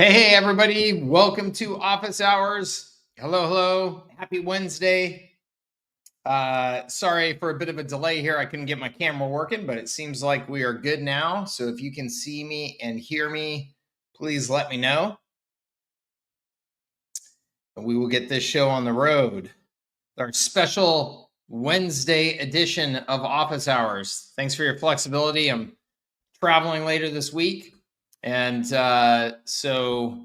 Hey, everybody. Welcome to Office Hours. Hello. Happy Wednesday. Sorry for a bit of a delay here. I couldn't get my camera working, but it seems like we are good now. So if you can see me and hear me, please let me know. We will get this show on the road. Our special Wednesday edition of Office Hours. Thanks for your flexibility. I'm traveling later this week. And so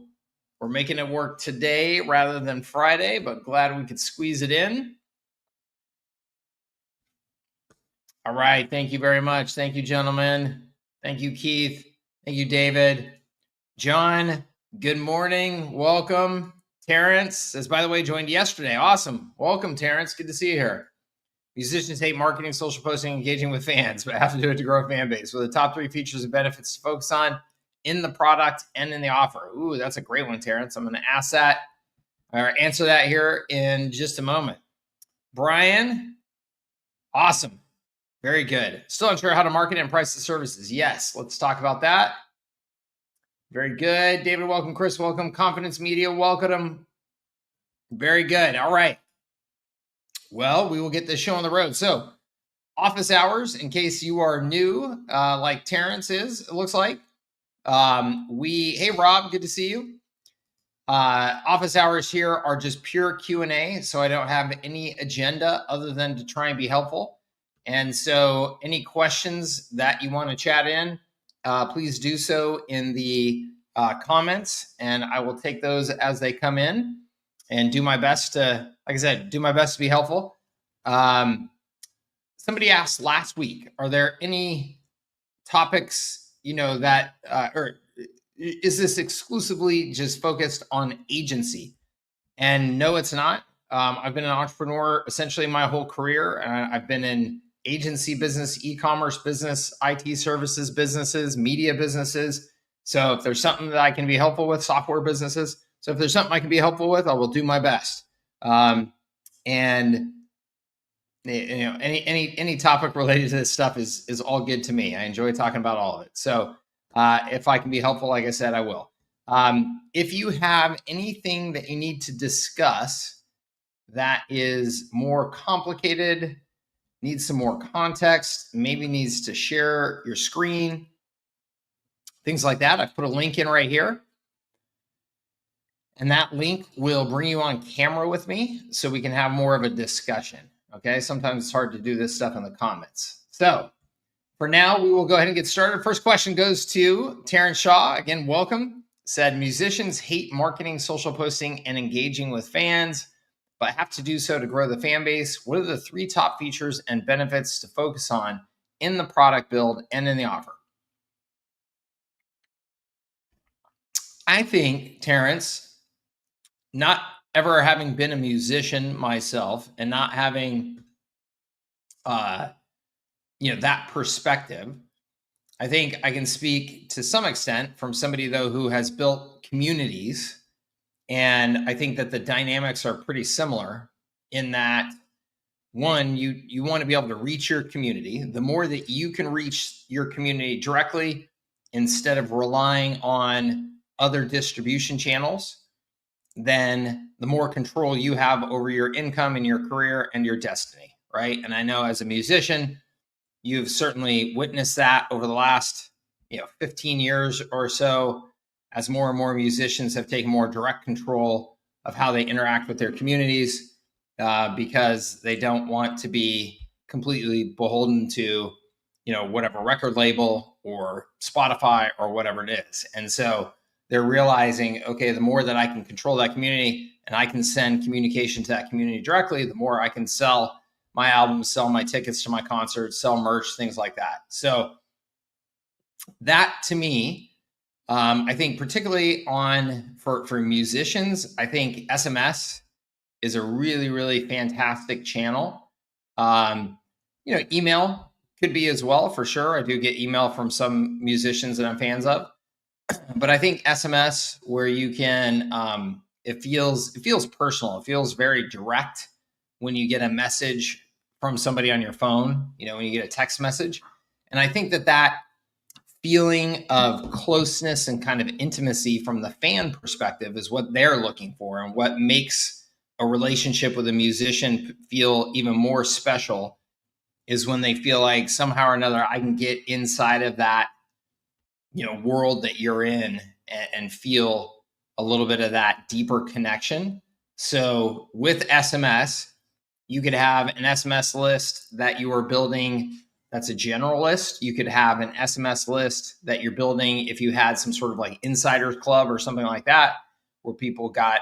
we're making it work today rather than Friday, but glad we could squeeze it in. All right. Thank you very much. Thank you, gentlemen. Thank you, Keith. Thank you, David. John, good morning. Welcome. Terrence says, by the way, joined yesterday. Awesome. Welcome, Terrence. Good to see you here. Musicians hate marketing, social posting, engaging with fans, but have to do it to grow a fan base. What are the top 3 features and benefits to focus on in the product and in the offer? Ooh, that's a great one, Terrence. I'm going to ask that or answer that here in just a moment. Brian, awesome. Very good. Still unsure how to market and price the services. Yes, let's talk about that. Very good. David, welcome. Chris, welcome. Confidence Media, welcome. Very good. All right. Well, we will get this show on the road. So, Office Hours, in case you are new, like Terrence is, it looks like. Hey, Rob, good to see you. Office Hours here are just pure Q&A, so I don't have any agenda other than to try and be helpful. And so any questions that you want to chat in, please do so in the comments, and I will take those as they come in and do my best to, like I said, do my best to be helpful. Somebody asked last week, are there any topics, that, or is this exclusively just focused on agency? And no, it's not. I've been an entrepreneur essentially my whole career. I've been in agency business, e-commerce business, IT services businesses, media businesses. So if there's something that I can be helpful with, software businesses. So if there's something I can be helpful with, I will do my best. And any topic related to this stuff is all good to me. I enjoy talking about all of it. So if I can be helpful, like I said, I will. If you have anything that you need to discuss that is more complicated, needs some more context, maybe needs to share your screen, things like that, I've put a link in right here. And that link will bring you on camera with me so we can have more of a discussion. Okay, sometimes it's hard to do this stuff in the comments. So for now, we will go ahead and get started. First question goes to Terrence Shaw. Again, welcome. Said, musicians hate marketing, social posting, and engaging with fans, but have to do so to grow the fan base. What are the 3 top features and benefits to focus on in the product build and in the offer? I think, Terrence, not ever having been a musician myself and not having, that perspective, I think I can speak to some extent from somebody, though, who has built communities. And I think that the dynamics are pretty similar in that, one, you want to be able to reach your community. The more that you can reach your community directly instead of relying on other distribution channels, then the more control you have over your income and your career and your destiny, right? And I know as a musician, you've certainly witnessed that over the last 15 years or so, as more and more musicians have taken more direct control of how they interact with their communities, because they don't want to be completely beholden to, whatever record label or Spotify or whatever it is. And so they're realizing, okay, the more that I can control that community and I can send communication to that community directly, the more I can sell my albums, sell my tickets to my concerts, sell merch, things like that. So that, to me, I think particularly for musicians, I think SMS is a really, really fantastic channel. Email could be as well, for sure. I do get email from some musicians that I'm fans of, but I think SMS, where you can, it feels personal. It feels very direct when you get a message from somebody on your phone, when you get a text message. And I think that feeling of closeness and kind of intimacy from the fan perspective is what they're looking for, and what makes a relationship with a musician feel even more special is when they feel like somehow or another I can get inside of that, world that you're in, and feel a little bit of that deeper connection. So with SMS, you could have an SMS list that you are building that's a general list. You could have an SMS list that you're building if you had some sort of like insiders club or something like that, where people got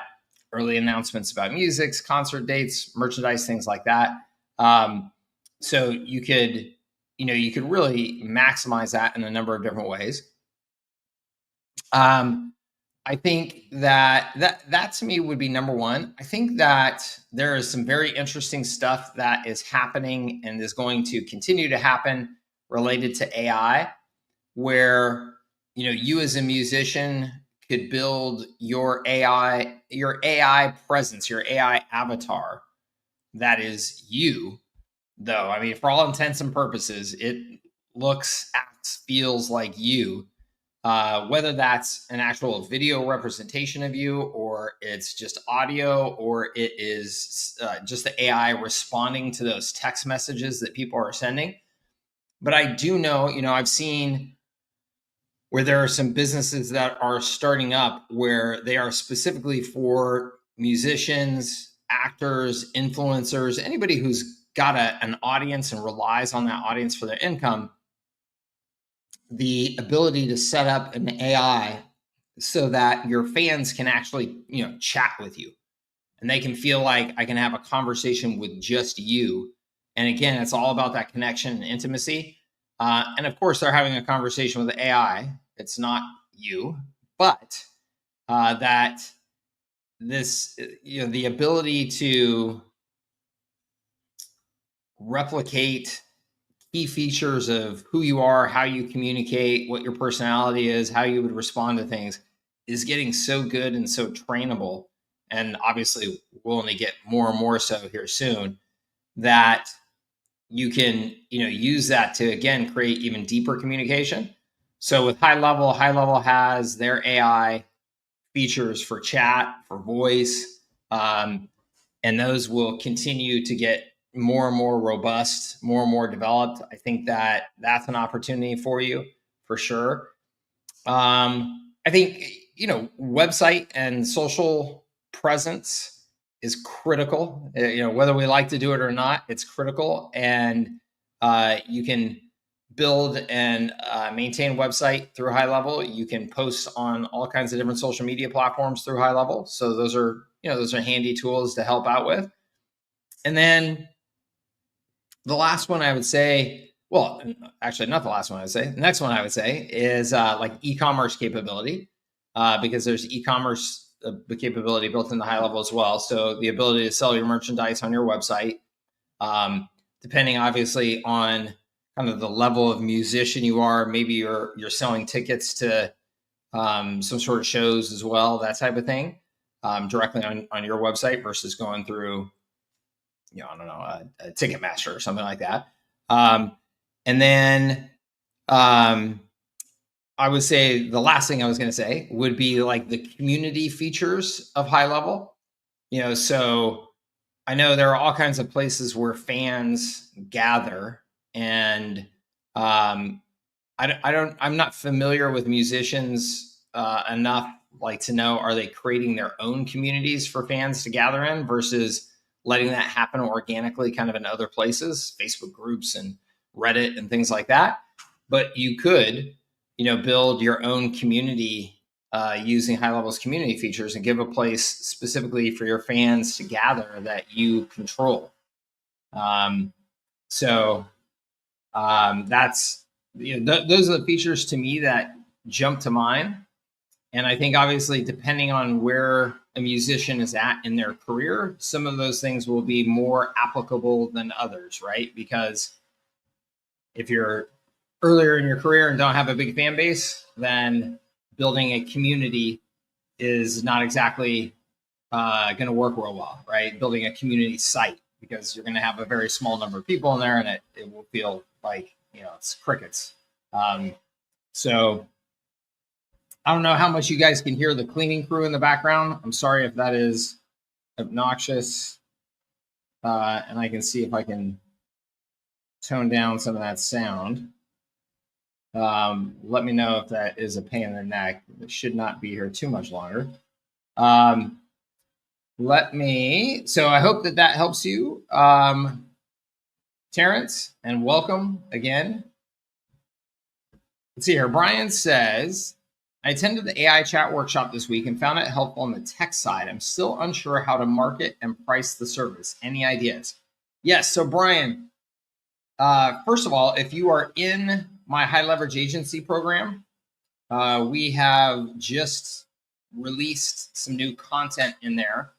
early announcements about musics, concert dates, merchandise, things like that. So you could really maximize that in a number of different ways. I think that to me would be number one. I think that there is some very interesting stuff that is happening and is going to continue to happen related to AI, where you as a musician could build your AI presence, your AI avatar that is you. Though, I mean, for all intents and purposes, it looks, acts, feels like you. Whether that's an actual video representation of you, or it's just audio, or it is just the AI responding to those text messages that people are sending. But I do know, I've seen where there are some businesses that are starting up where they are specifically for musicians, actors, influencers, anybody who's got an audience and relies on that audience for their income. The ability to set up an AI so that your fans can actually, chat with you, and they can feel like I can have a conversation with just you. And again, it's all about that connection and intimacy. And of course, they're having a conversation with the AI. It's not you, but that this, the ability to replicate key features of who you are, how you communicate, what your personality is, how you would respond to things is getting so good and so trainable. And obviously we'll only get more and more so here soon, that you can, use that to, again, create even deeper communication. So with HighLevel has their AI features for chat, for voice, and those will continue to get more and more robust, more and more developed. I think that that's an opportunity for you for sure. I think, website and social presence is critical. Whether we like to do it or not, it's critical. And you can build and maintain a website through HighLevel. You can post on all kinds of different social media platforms through HighLevel. So those are handy tools to help out with. And then the last one I would say, well, actually not the last one I would say, the next one I would say is like e-commerce capability, because there's e-commerce capability built into HighLevel as well. So the ability to sell your merchandise on your website, depending obviously on kind of the level of musician you are, maybe you're selling tickets to some sort of shows as well, that type of thing, directly on your website versus going through, I don't know, a Ticketmaster or something like that. And then I would say the last thing I was going to say would be like the community features of HighLevel. So I know there are all kinds of places where fans gather, and I'm not familiar with musicians enough like to know, are they creating their own communities for fans to gather in versus letting that happen organically kind of in other places, Facebook groups and Reddit and things like that. But you could, build your own community using HighLevel's community features and give a place specifically for your fans to gather that you control. So that's, those are the features to me that jump to mind. And I think obviously depending on where a musician is at in their career, some of those things will be more applicable than others, right? Because if you're earlier in your career and don't have a big fan base, then building a community is not exactly going to work real well, right? Building a community site, because you're going to have a very small number of people in there, and it will feel like, it's crickets. So I don't know how much you guys can hear the cleaning crew in the background. I'm sorry if that is obnoxious. And I can see if I can tone down some of that sound. Let me know if that is a pain in the neck. It should not be here too much longer. So I hope that helps you, Terrence, and welcome again. Let's see here. Brian says, I attended the AI chat workshop this week and found it helpful on the tech side. I'm still unsure how to market and price the service. Any ideas? Yes. So Brian, first of all, if you are in my high leverage agency program, we have just released some new content in there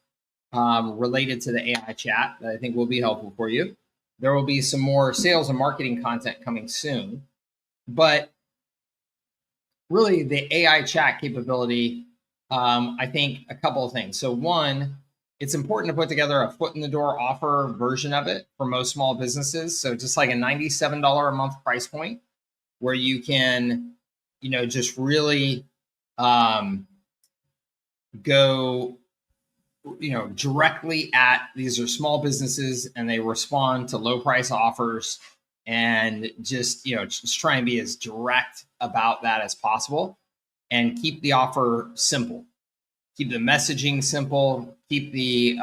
related to the AI chat that I think will be helpful for you. There will be some more sales and marketing content coming soon, but really the AI chat capability, I think a couple of things. So one, it's important to put together a foot in the door offer version of it for most small businesses. So just like a $97 a month price point where you can, just really go, directly at, these are small businesses and they respond to low price offers, and just try and be as direct about that as possible and keep the offer simple, keep the messaging simple, keep the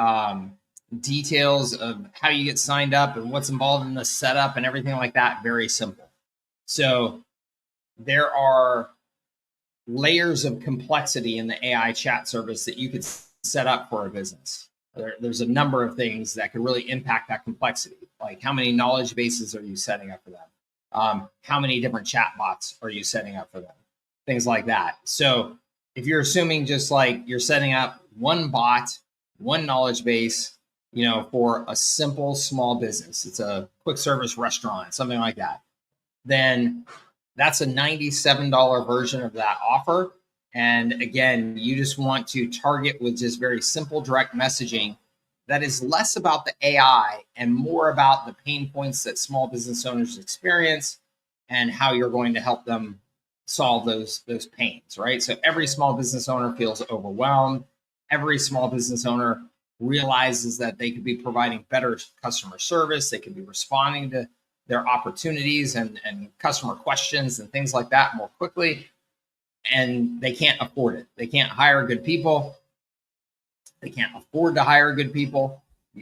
details of how you get signed up and what's involved in the setup and everything like that very simple. So there are layers of complexity in the AI chat service that you could set up for a business. There's a number of things that could really impact that complexity. Like how many knowledge bases are you setting up for them? How many different chat bots are you setting up for them? Things like that. So if you're assuming just like you're setting up one bot, one knowledge base, for a simple small business, it's a quick service restaurant, something like that, then that's a $97 version of that offer. And again, you just want to target with just very simple, direct messaging that is less about the AI and more about the pain points that small business owners experience and how you're going to help them solve those pains, right? So every small business owner feels overwhelmed. Every small business owner realizes that they could be providing better customer service. They could be responding to their opportunities and customer questions and things like that more quickly. And they can't afford it. They can't hire good people. They can't afford to hire good people.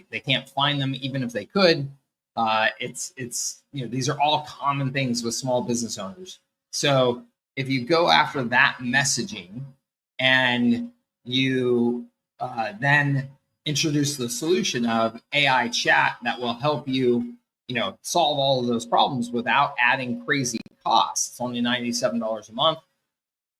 They can't find them even if they could. It's these are all common things with small business owners. So if you go after that messaging and you then introduce the solution of AI chat that will help you, solve all of those problems without adding crazy costs. It's only $97 a month.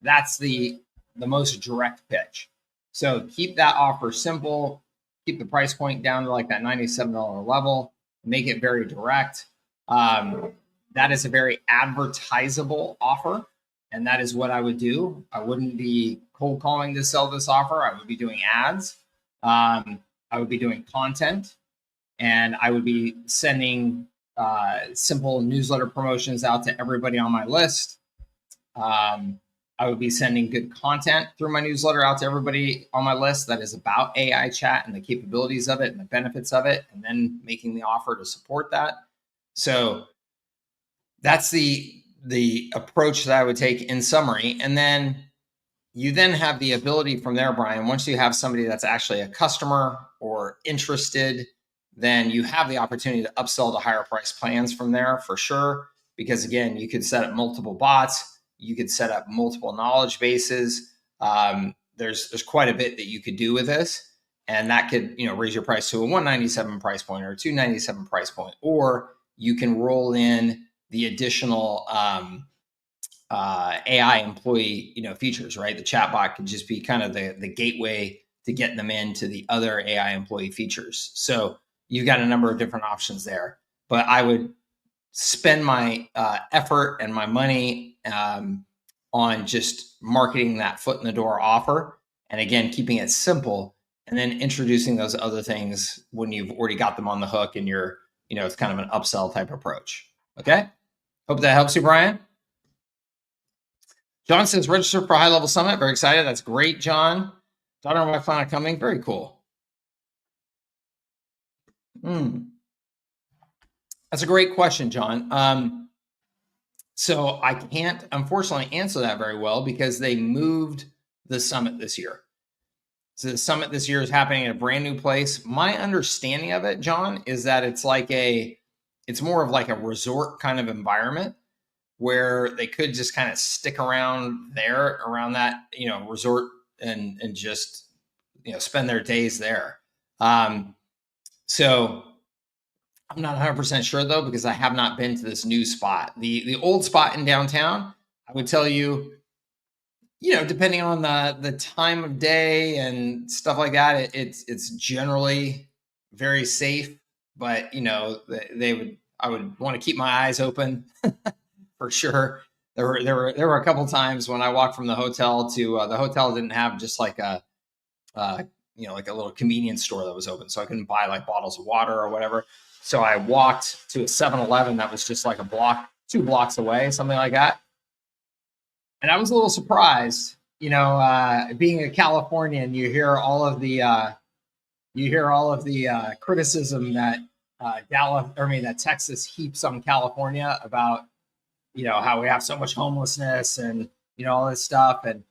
That's the most direct pitch. So keep that offer simple, keep the price point down to like that $97 level, make it very direct. That is a very advertisable offer. And that is what I would do. I wouldn't be cold calling to sell this offer. I would be doing ads. I would be doing content, and I would be sending simple newsletter promotions out to everybody on my list. I would be sending good content through my newsletter out to everybody on my list that is about AI chat and the capabilities of it and the benefits of it, and then making the offer to support that. So that's the approach that I would take in summary. And then you then have the ability from there, Brian, once you have somebody that's actually a customer or interested, then you have the opportunity to upsell to higher price plans from there for sure. Because again, you could set up multiple bots. You could set up multiple knowledge bases. There's quite a bit that you could do with this, and that could raise your price to a $197 price point or a $297 price point, or you can roll in the additional AI employee features, right? The chatbot could just be kind of the gateway to get them into the other AI employee features. So you've got a number of different options there, but I would spend my effort and my money on just marketing that foot in the door offer. And again, keeping it simple, and then introducing those other things when you've already got them on the hook and you're, it's kind of an upsell type approach. Okay. Hope that helps you, Brian. John says register for HighLevel Summit. Very excited. That's great, John. Daughter and wife are coming. Very cool. That's a great question, John. So I can't, unfortunately, answer that very well because they moved the summit this year. So the summit this year is happening in a brand new place. My understanding of it, John, is that it's more of like a resort kind of environment where they could just kind of stick around there, around that, resort and just, spend their days there. So I'm not 100% sure though, because I have not been to this new spot. The old spot in downtown, I would tell you, depending on the time of day and stuff like that, it's generally very safe. But I would want to keep my eyes open for sure. There were a couple times when I walked from the hotel to the hotel didn't have just like a like a little convenience store that was open, so I couldn't buy like bottles of water or whatever. So I walked to a 7-Eleven that was just like 2 blocks away, something like that. And I was a little surprised, being a Californian, you hear all of the criticism that that Texas heaps on California about, how we have so much homelessness and, all this stuff. And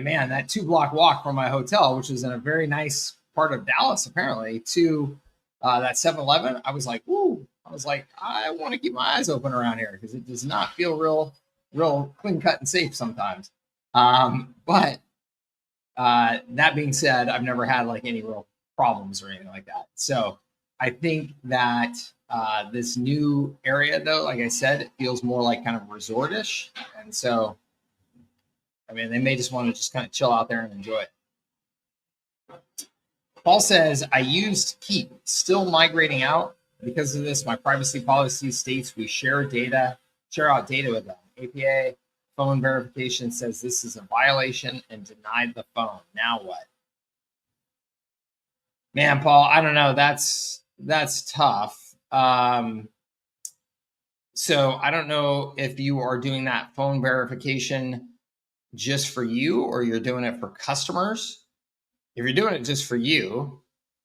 man, that 2-block walk from my hotel, which is in a very nice part of Dallas, apparently, to that 7-Eleven, I was like, woo! I was like, I want to keep my eyes open around here because it does not feel real clean cut and safe sometimes. But that being said, I've never had like any real problems or anything like that. So I think that this new area, though, like I said, it feels more like kind of resortish. And so, I mean, they may just want to just kind of chill out there and enjoy it. Paul says, I used Keep, still migrating out. Because of this, my privacy policy states we share out data with them. APA phone verification says this is a violation and denied the phone. Now what? Man, Paul, I don't know. That's tough. So I don't know if you are doing that phone verification just for you or you're doing it for customers. If you're doing it just for you,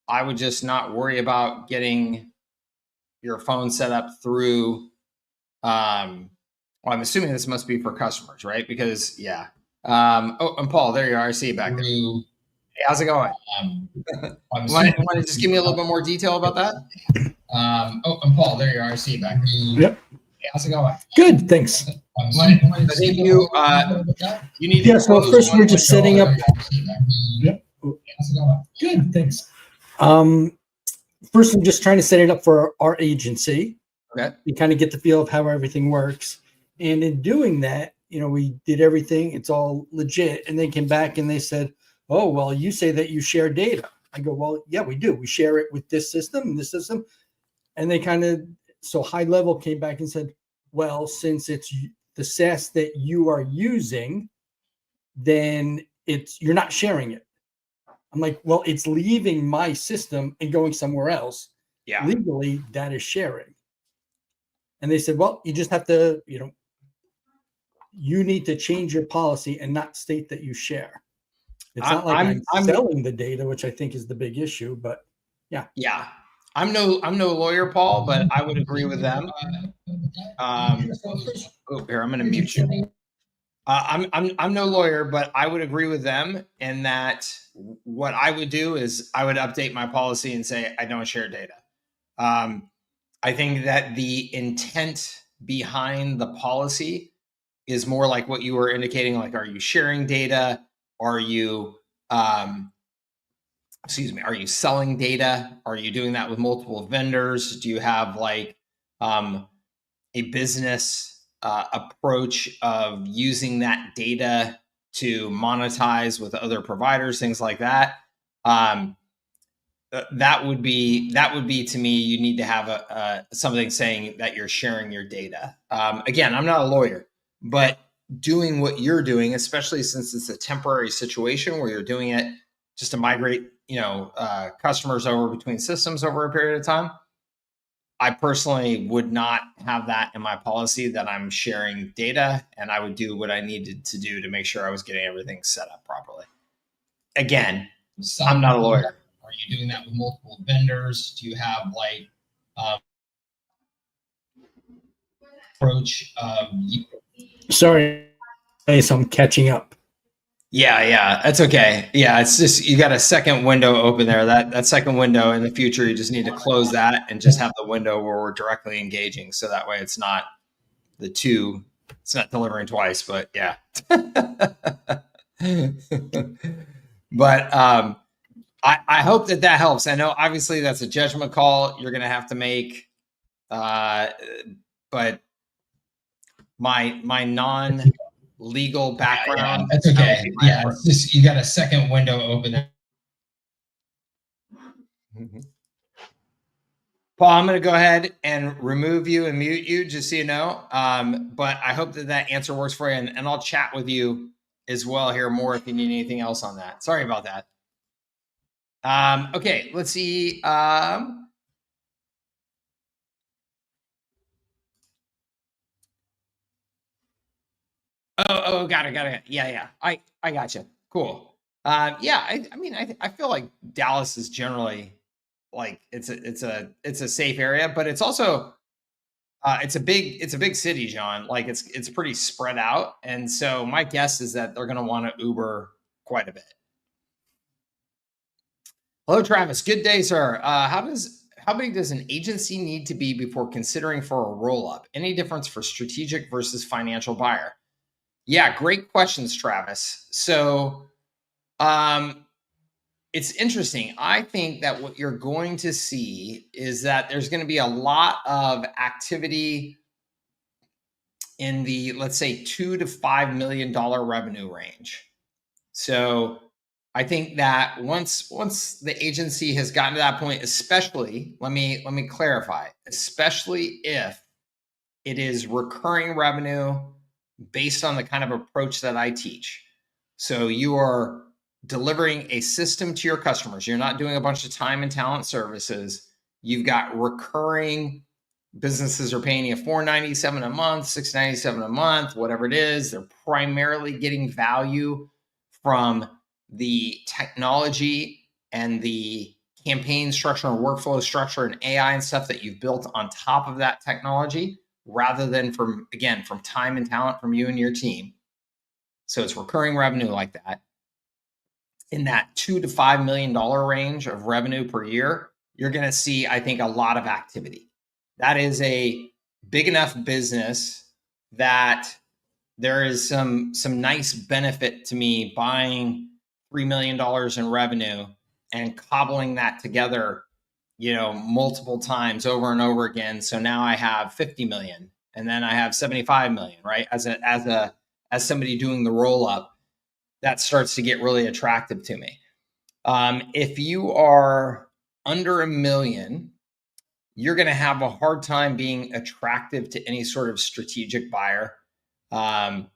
I would just not worry about getting your phone set up through, I'm assuming this must be for customers, right? Because and Paul, there you are. I see you back there. Hey, how's it going? Want to just give me a little bit more detail about that? And Paul, there you are. I see you back there. Yep. Hey, how's it going? Good, thanks. I think you need to. Yeah, so first we're just setting up. Yep. How's it going? Good, thanks. First, I'm just trying to set it up for our agency. Okay. You kind of get the feel of how everything works. And in doing that, we did everything. It's all legit. And they came back and they said, oh, well, you say that you share data. I go, well, yeah, we do. We share it with this system and this system. And they so HighLevel came back and said, well, since it's the SaaS that you are using, then you're not sharing it. I'm like, well, it's leaving my system and going somewhere else. Yeah. Legally, that is sharing. And they said, well, you just have to, you need to change your policy and not state that you share. It's not like I'm selling the data, which I think is the big issue, but yeah. Yeah. I'm no lawyer, Paul, but I would agree with them. Here, I'm going to mute you. I'm no lawyer, but I would agree with them in that what I would do is I would update my policy and say I don't share data. I think that the intent behind the policy is more like what you were indicating. Like, are you sharing data? Are you, are you selling data? Are you doing that with multiple vendors? Do you have like a business approach of using that data to monetize with other providers, things like that? That would be to me, you need to have something saying that you're sharing your data. Again, I'm not a lawyer, but doing what you're doing, especially since it's a temporary situation where you're doing it just to migrate, customers over between systems over a period of time, I personally would not have that in my policy, that I'm sharing data, and I would do what I needed to do to make sure I was getting everything set up properly. Again, I'm not a lawyer. Are you doing that with multiple vendors? Do you have like approach? Sorry, so I'm catching up. Yeah, that's okay. Yeah, it's just you got a second window open there. That second window, in the future, you just need to close that and just have the window where we're directly engaging. So that way it's not the two, it's not delivering twice, but yeah. But I hope that helps. I know obviously that's a judgment call you're going to have to make. But my non-legal background. That's okay. Yeah, it's just you got a second window open there. Paul, I'm going to go ahead and remove you and mute you, just so you know. But I hope that answer works for you, and I'll chat with you as well here more if you need anything else on that. Sorry about that. Okay, let's see. Oh, got it. Yeah. I got you. Cool. Yeah, I mean, I feel like Dallas is generally like it's a safe area, but it's also it's a big city, John. Like it's pretty spread out, and so my guess is that they're going to want to Uber quite a bit. Hello, Travis. Good day, sir. How big does an agency need to be before considering for a roll-up? Any difference for strategic versus financial buyer? Yeah, great questions, Travis. So it's interesting. I think that what you're going to see is that there's going to be a lot of activity in the, let's say, $2 to $5 million revenue range. So I think that once the agency has gotten to that point, especially, let me clarify, especially if it is recurring revenue based on the kind of approach that I teach. So you are delivering a system to your customers. You're not doing a bunch of time and talent services. You've got recurring businesses are paying you $497 a month, $697 a month, whatever it is. They're primarily getting value from the technology and the campaign structure and workflow structure and AI and stuff that you've built on top of that technology, rather than from time and talent from you and your team. So it's recurring revenue like that. In that $2 to $5 million range of revenue per year, you're going to see, I think, a lot of activity. That is a big enough business that there is some nice benefit to me buying $3 million in revenue and cobbling that together, multiple times over and over again. So now I have 50 million, and then I have 75 million, right? As somebody doing the roll up, that starts to get really attractive to me. If you are under $1 million, you're going to have a hard time being attractive to any sort of strategic buyer. And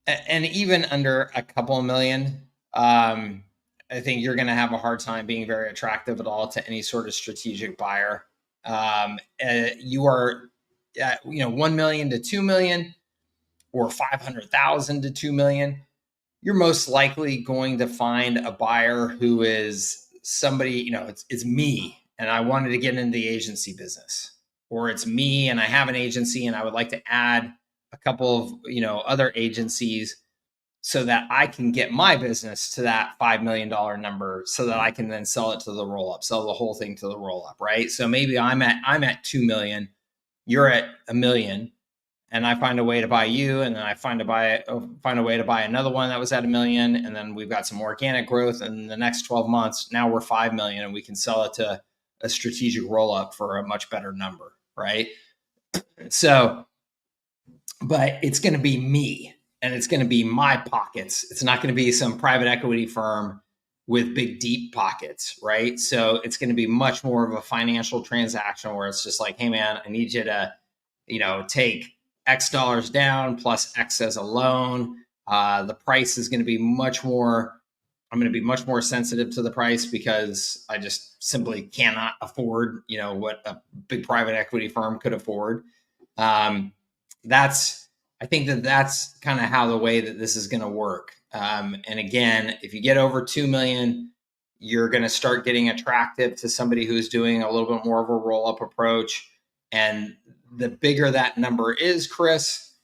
even under a couple of million, I think you're going to have a hard time being very attractive at all to any sort of strategic buyer. You are, 1 million to 2 million, or 500,000 to 2 million. You're most likely going to find a buyer who is somebody, it's me, and I wanted to get into the agency business, or it's me and I have an agency and I would like to add a couple of, other agencies so that I can get my business to that $5 million number, so that I can then sell it to the roll up, sell the whole thing to the roll up. Right. So maybe I'm at 2 million, you're at $1 million, and I find a way to buy you, and then I find a way to buy another one that was at $1 million, and then we've got some organic growth. And in the next 12 months, now we're 5 million, and we can sell it to a strategic roll up for a much better number, right? So, but it's going to be me, and it's going to be my pockets. It's not going to be some private equity firm with big, deep pockets, right? So it's going to be much more of a financial transaction where it's just like, hey man, I need you to, take X dollars down plus X as a loan. The price is going to be much more I'm going to be much more sensitive to the price because I just simply cannot afford, what a big private equity firm could afford. I think that's kind of how the way that this is going to work. And again, if you get over 2 million, you're going to start getting attractive to somebody who's doing a little bit more of a roll up approach. And the bigger that number is, Chris,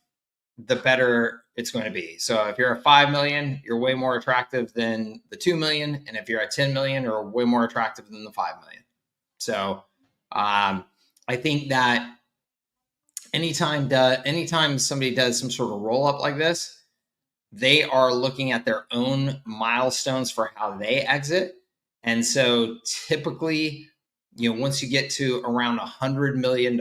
the better it's going to be. So if you're at 5 million, you're way more attractive than the 2 million. And if you're at 10 million, you're way more attractive than the 5 million. So I think that anytime somebody does some sort of roll up like this, they are looking at their own milestones for how they exit. And so typically, once you get to around $100 million,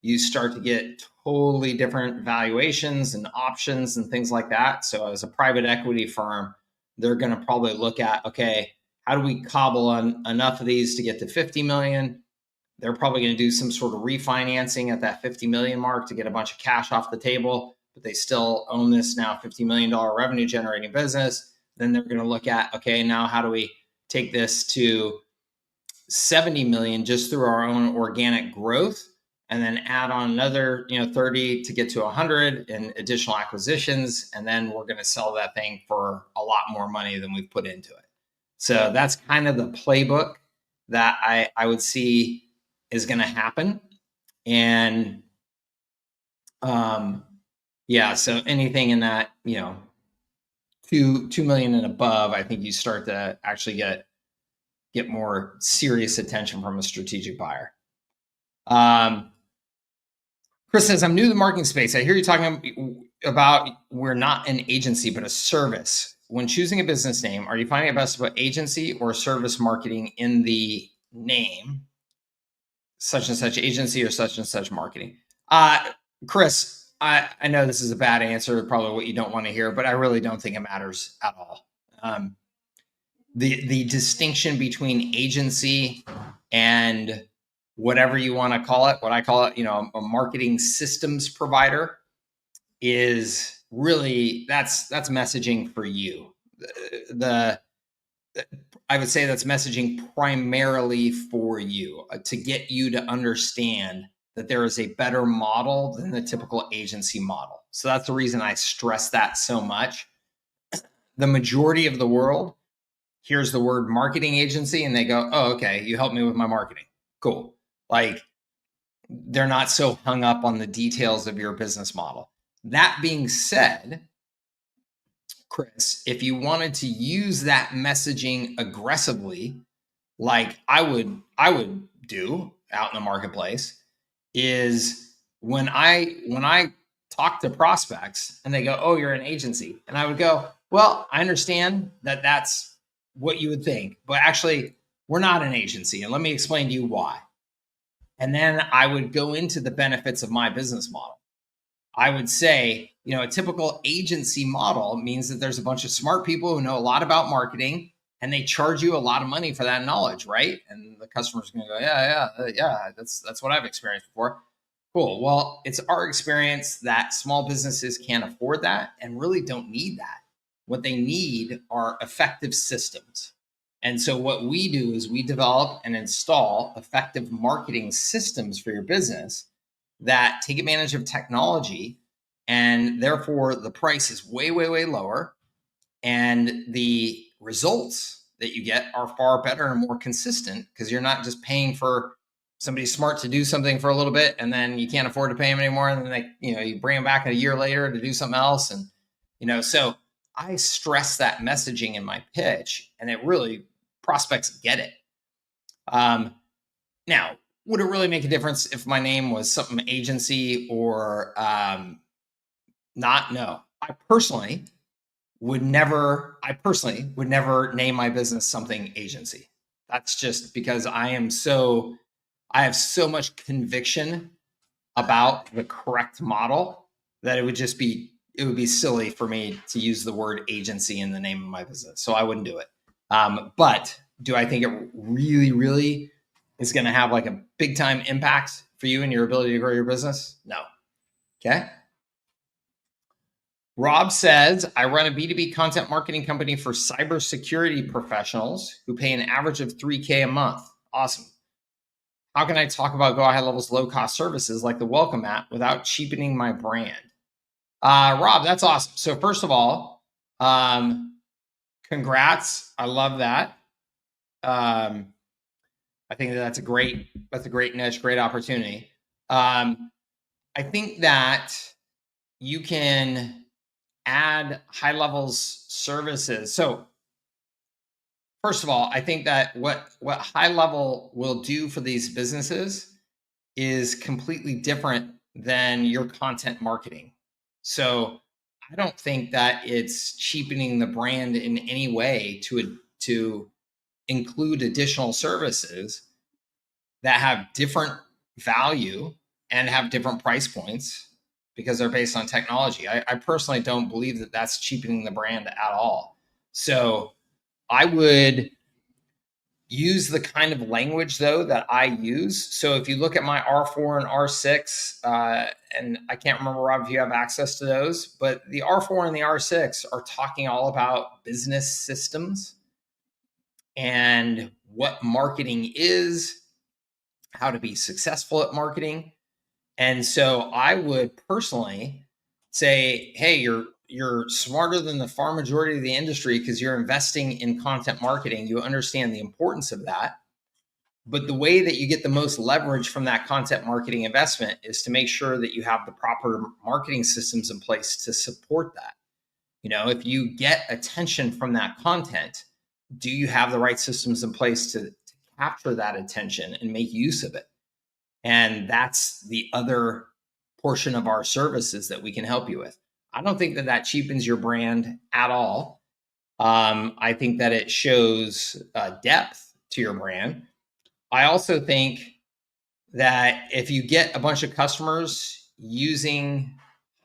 you start to get totally different valuations and options and things like that. So as a private equity firm, they're going to probably look at, okay, how do we cobble on enough of these to get to 50 million? They're probably going to do some sort of refinancing at that 50 million mark to get a bunch of cash off the table, but they still own this now $50 million revenue generating business. Then they're going to look at, okay, now how do we take this to 70 million just through our own organic growth, and then add on another 30 to get to 100 in additional acquisitions, and then we're going to sell that thing for a lot more money than we've put into it. So that's kind of the playbook that I would see is going to happen. And so anything in that 2 million and above, I think you start to actually get more serious attention from a strategic buyer. Chris says, I'm new to the marketing space. I hear you talking about we're not an agency, but a service. When choosing a business name, are you finding it best to put agency or service marketing in the name? Such and such agency or such and such marketing? Chris, I know this is a bad answer, probably what you don't want to hear, but I really don't think it matters at all. The distinction between agency and whatever you want to call it, what I call it, a marketing systems provider, is really that's messaging for you. I would say that's messaging primarily for you to get you to understand that there is a better model than the typical agency model. So that's the reason I stress that so much. The majority of the world hears the word marketing agency and they go, oh, okay, you help me with my marketing. Cool. Like, they're not so hung up on the details of your business model. That being said, Chris, if you wanted to use that messaging aggressively, like I would do out in the marketplace, is when I talk to prospects and they go, oh, you're an agency. And I would go, well, I understand that that's what you would think, but actually we're not an agency. And let me explain to you why. And then I would go into the benefits of my business model. I would say, a typical agency model means that there's a bunch of smart people who know a lot about marketing and they charge you a lot of money for that knowledge, right? And the customer's going to go, yeah, that's what I've experienced before. Cool. Well, it's our experience that small businesses can't afford that and really don't need that. What they need are effective systems. And so what we do is we develop and install effective marketing systems for your business that take advantage of technology, and therefore the price is way, way, way lower. And the results that you get are far better and more consistent because you're not just paying for somebody smart to do something for a little bit and then you can't afford to pay them anymore. And then you bring them back a year later to do something else. And, so I stress that messaging in my pitch, and it really, prospects get it. Now, would it really make a difference if my name was something agency or not? No. I personally would never name my business something agency. That's just because I have so much conviction about the correct model that it would be silly for me to use the word agency in the name of my business. So I wouldn't do it. But do I think it really, really is going to have like a big time impact for you and your ability to grow your business? No. Okay. Rob says, I run a B2B content marketing company for cybersecurity professionals who pay an average of $3K a month. Awesome. How can I talk about Go High Level's low-cost services like the Welcome app without cheapening my brand? Rob, that's awesome. So first of all, congrats. I love that. I think that's a great niche, great opportunity. I think that you can add HighLevel's services. So first of all, I think that what HighLevel will do for these businesses is completely different than your content marketing. So I don't think that it's cheapening the brand in any way to include additional services that have different value and have different price points because they're based on technology. I personally don't believe that that's cheapening the brand at all. So I would use the kind of language though that I use. So if you look at my R4 and R6, and I can't remember, Rob, if you have access to those, but the R4 and the R6 are talking all about business systems and what marketing is, how to be successful at marketing. And so I would personally say, hey, you're smarter than the far majority of the industry because you're investing in content marketing. You understand the importance of that. But the way that you get the most leverage from that content marketing investment is to make sure that you have the proper marketing systems in place to support that. You know, if you get attention from that content, do you have the right systems in place to capture that attention and make use of it? And that's the other portion of our services that we can help you with. I don't think that that cheapens your brand at all. I think that it shows depth to your brand. I also think that if you get a bunch of customers using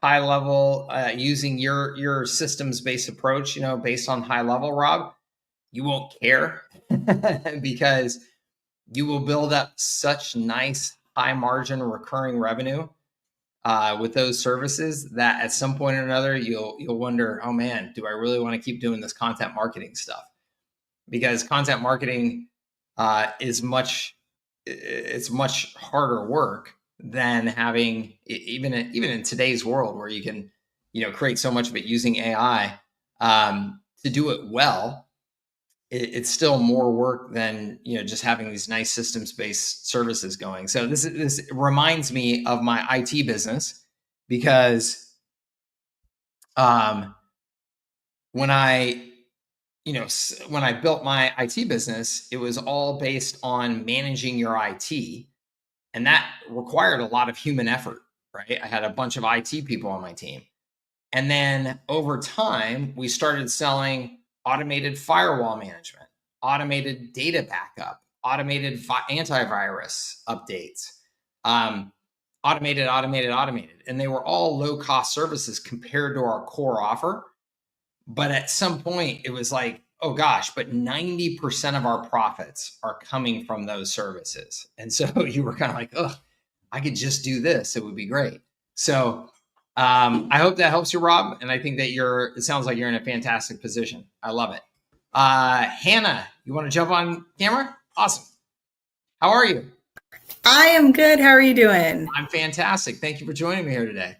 HighLevel, using your systems-based approach, you know, based on HighLevel, Rob, you won't care because you will build up such nice high margin recurring revenue with those services that at some point or another you'll wonder, oh man, do I really want to keep doing this content marketing stuff? Because content marketing is much harder work than having even in today's world where you can, you know, create so much of it using AI to do it well. It's still more work than, you know, just having these nice systems-based services going. So this reminds me of my IT business because when I built my IT business, it was all based on managing your IT, and that required a lot of human effort, right? I had a bunch of IT people on my team. And then over time, we started selling automated firewall management, automated data backup, automated antivirus updates, automated. And they were all low-cost services compared to our core offer. But at some point, it was like, oh gosh, but 90% of our profits are coming from those services. And so you were kind of like, oh, I could just do this. It would be great. So I hope that helps you, Rob. And I think that it sounds like you're in a fantastic position. I love it. Hannah, you want to jump on camera? Awesome. How are you? I am good. How are you doing? I'm fantastic. Thank you for joining me here today.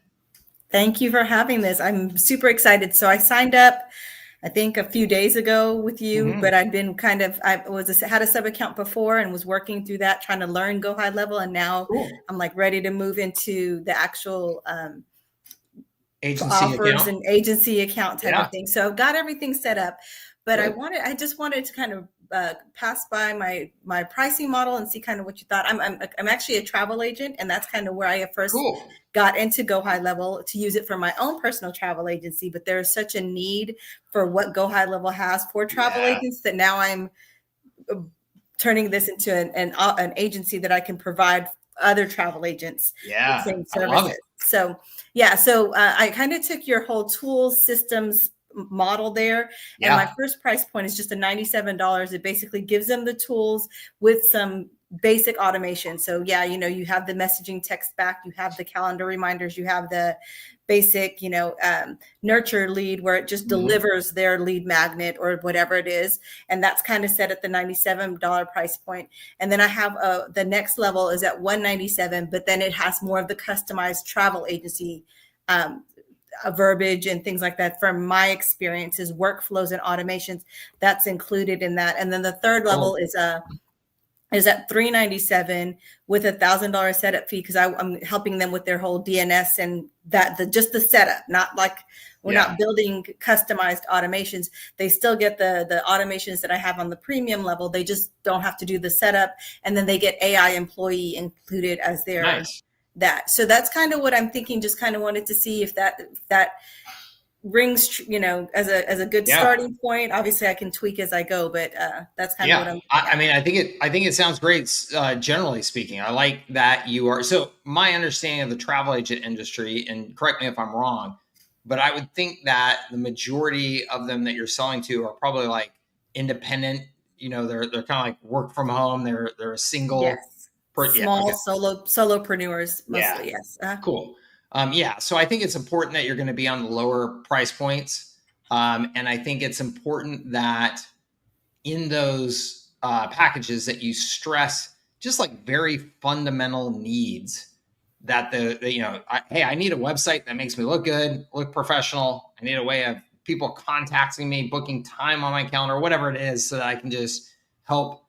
Thank you for having this. I'm super excited. So I signed up, I think a few days ago with you, but I'd been had a sub account before and was working through that, trying to learn Go High Level. And now I'm like ready to move into the actual agency offers account. And agency account type of thing. So I've got everything set up, but I just wanted to kind of pass by my pricing model and see kind of what you thought. I'm actually a travel agent, and that's kind of where I first got into Go High Level to use it for my own personal travel agency. But there's such a need for what Go High Level has for travel agents that now I'm turning this into an agency that I can provide other travel agents the same services. I love it. So I kind of took your whole tools systems model there. And my first price point is just a $97. It basically gives them the tools with some basic automation. So yeah, you have the messaging text back, you have the calendar reminders, you have the basic, nurture lead where it just delivers their lead magnet or whatever it is. And that's kind of set at the $97 price point. And then I have the next level is at $197, but then it has more of the customized travel agency verbiage and things like that. From my experiences, workflows and automations, that's included in that. And then the third level is at $397 with $1,000 setup fee, because I'm helping them with their whole DNS and just the setup, not like we're not building customized automations. They still get the automations that I have on the premium level. They just don't have to do the setup, and then they get AI employee included as their that. So that's kind of what I'm thinking. Just kind of wanted to see if that rings, as a good starting point. Obviously I can tweak as I go, but that's kind of what I'm I think it sounds great. Generally speaking, I like that you are. So my understanding of the travel agent industry, and correct me if I'm wrong, but I would think that the majority of them that you're selling to are probably like independent, they're kind of like work from home. They're a single small solopreneurs mostly. Yes. Cool. So I think it's important that you're going to be on the lower price points. And I think it's important that in those packages that you stress just like very fundamental needs that I need a website that makes me look good, look professional. I need a way of people contacting me, booking time on my calendar, whatever it is, so that I can just help,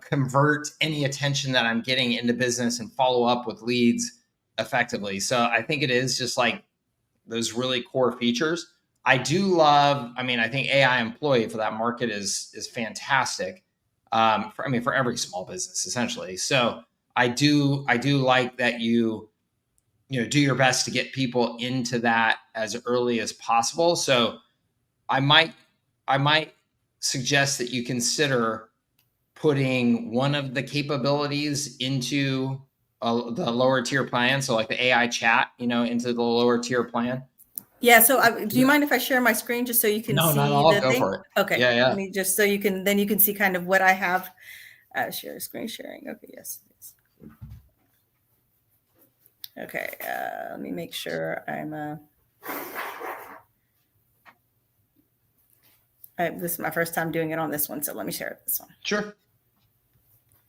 convert any attention that I'm getting into business and follow up with leads effectively. So I think it is just like those really core features. I do love, I think AI employee for that market is fantastic. For every small business essentially. So I do like that you do your best to get people into that as early as possible. So I might suggest that you consider putting one of the capabilities into the lower tier plan. So like the AI chat, into the lower tier plan. Yeah. So do you mind if I share my screen just so you can see the thing? For it. Okay. Yeah. Let me just so you can see kind of what I have. Share screen sharing. Okay. Yes. Okay. Let me make sure I'm. This is my first time doing it on this one, so let me share this one. Sure.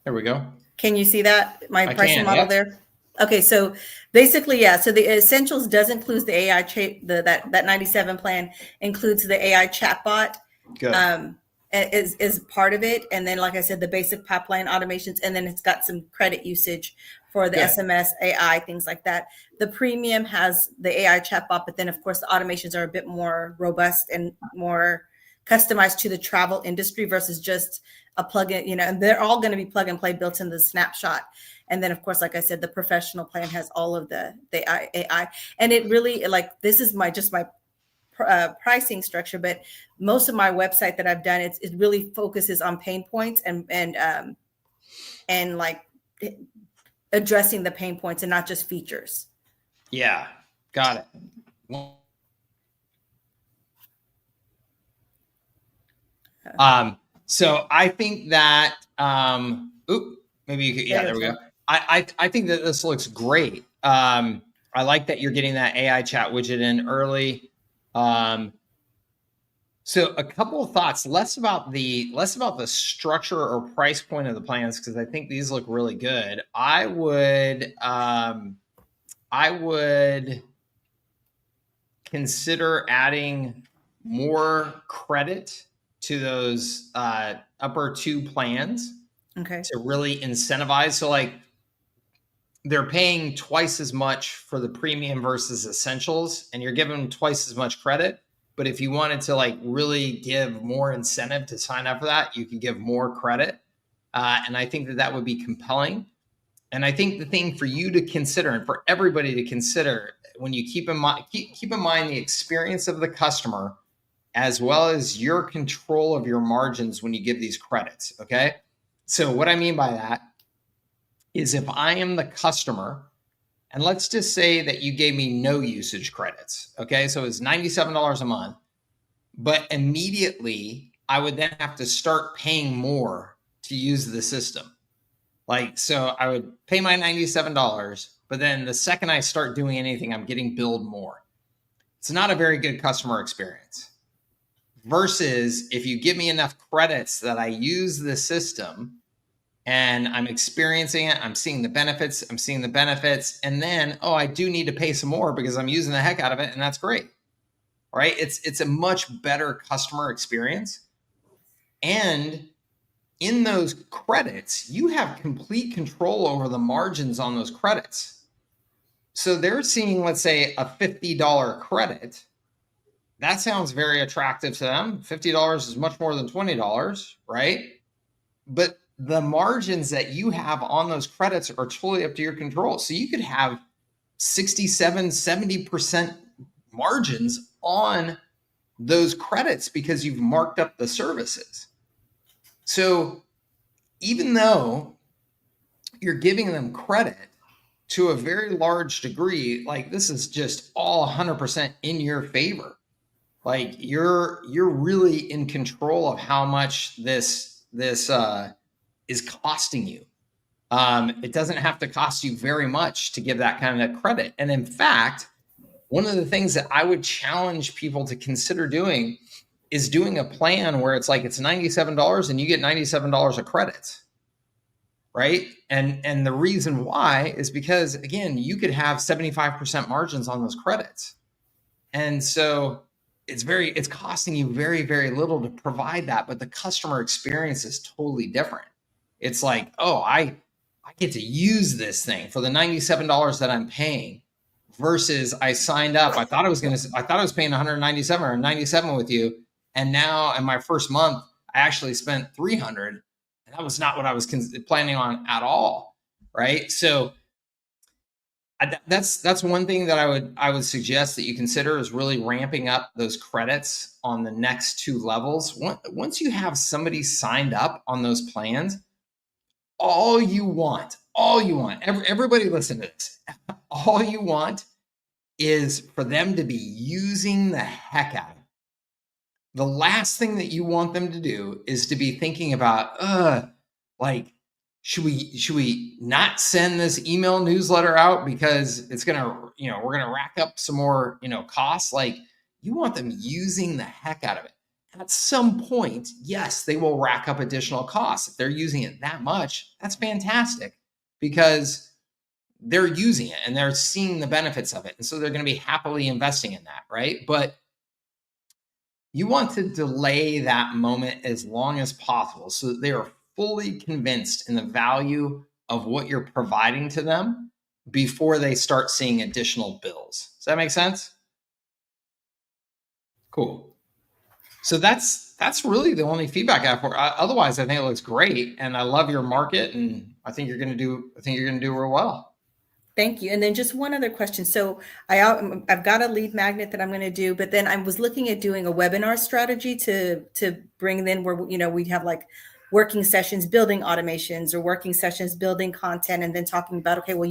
There we go. Can you see that? My pricing model there? Okay, so basically, so the essentials does include the AI that 97 plan includes the AI chatbot. Good. Is part of it, and then like I said, the basic pipeline automations, and then it's got some credit usage for the SMS, AI, things like that. The premium has the AI chatbot, but then of course the automations are a bit more robust and more customized to the travel industry versus just a plugin, and they're all going to be plug and play built in the snapshot. And then of course, like I said, the professional plan has all of the AI, and it really this is my pricing structure, but most of my website that I've done, it really focuses on pain points and like addressing the pain points and not just features. Yeah, got it. So I think that maybe you could, there we go. I think that this looks great. I like that you're getting that AI chat widget in early. So a couple of thoughts, less about the structure or price point of the plans, because I think these look really good. I would consider adding more credit to those upper two plans. Okay. To really incentivize. So like they're paying twice as much for the premium versus essentials, and you're giving them twice as much credit. But if you wanted to like really give more incentive to sign up for that, you could give more credit. And I think that would be compelling. And I think the thing for you to consider, and for everybody to consider, when you keep in mind the experience of the customer, as well as your control of your margins when you give these credits. Okay. So what I mean by that is if I am the customer, and let's just say that you gave me no usage credits. Okay. So it's $97 a month, but immediately I would then have to start paying more to use the system. Like, so I would pay my $97, but then the second I start doing anything, I'm getting billed more. It's not a very good customer experience. Versus if you give me enough credits that I use the system and I'm experiencing it, I'm seeing the benefits, and then, oh, I do need to pay some more because I'm using the heck out of it, and that's great. Right? It's a much better customer experience. And in those credits, you have complete control over the margins on those credits. So they're seeing, let's say, a $50 credit. That sounds very attractive to them. $50 is much more than $20, right? But the margins that you have on those credits are totally up to your control. So you could have 67, 70% margins on those credits because you've marked up the services. So even though you're giving them credit to a very large degree, like this is just all 100% in your favor. Like you're really in control of how much this is costing you. It doesn't have to cost you very much to give that kind of credit. And in fact, one of the things that I would challenge people to consider doing is doing a plan where it's like it's $97 and you get $97 of credits, right? And the reason why is because, again, you could have 75% margins on those credits. And so it's costing you very, very little to provide that, but the customer experience is totally different. It's like, oh, I get to use this thing for the $97 that I'm paying versus I signed up. I thought I was paying 197 or 97 with you. And now in my first month, I actually spent 300. And that was not what I was planning on at all. Right. So that's one thing that I would suggest that you consider is really ramping up those credits on the next two levels. Once you have somebody signed up on those plans, all you want, everybody listen to this. All you want is for them to be using the heck out of it. The last thing that you want them to do is to be thinking about, like, should we not send this email newsletter out because it's going to, we're going to rack up some more, costs. Like, you want them using the heck out of it. At some point, yes, they will rack up additional costs. If they're using it that much, that's fantastic because they're using it and they're seeing the benefits of it. And so they're going to be happily investing in that, right? But you want to delay that moment as long as possible so that they are fully convinced in the value of what you're providing to them before they start seeing additional bills. Does that make sense? Cool. So that's really the only feedback I have for. Otherwise, I think it looks great, and I love your market, and I think you're going to do real well. Thank you. And then just one other question. So I've got a lead magnet that I'm going to do, but then I was looking at doing a webinar strategy to bring in where we have like working sessions building automations or working sessions building content, and then talking about, okay, well,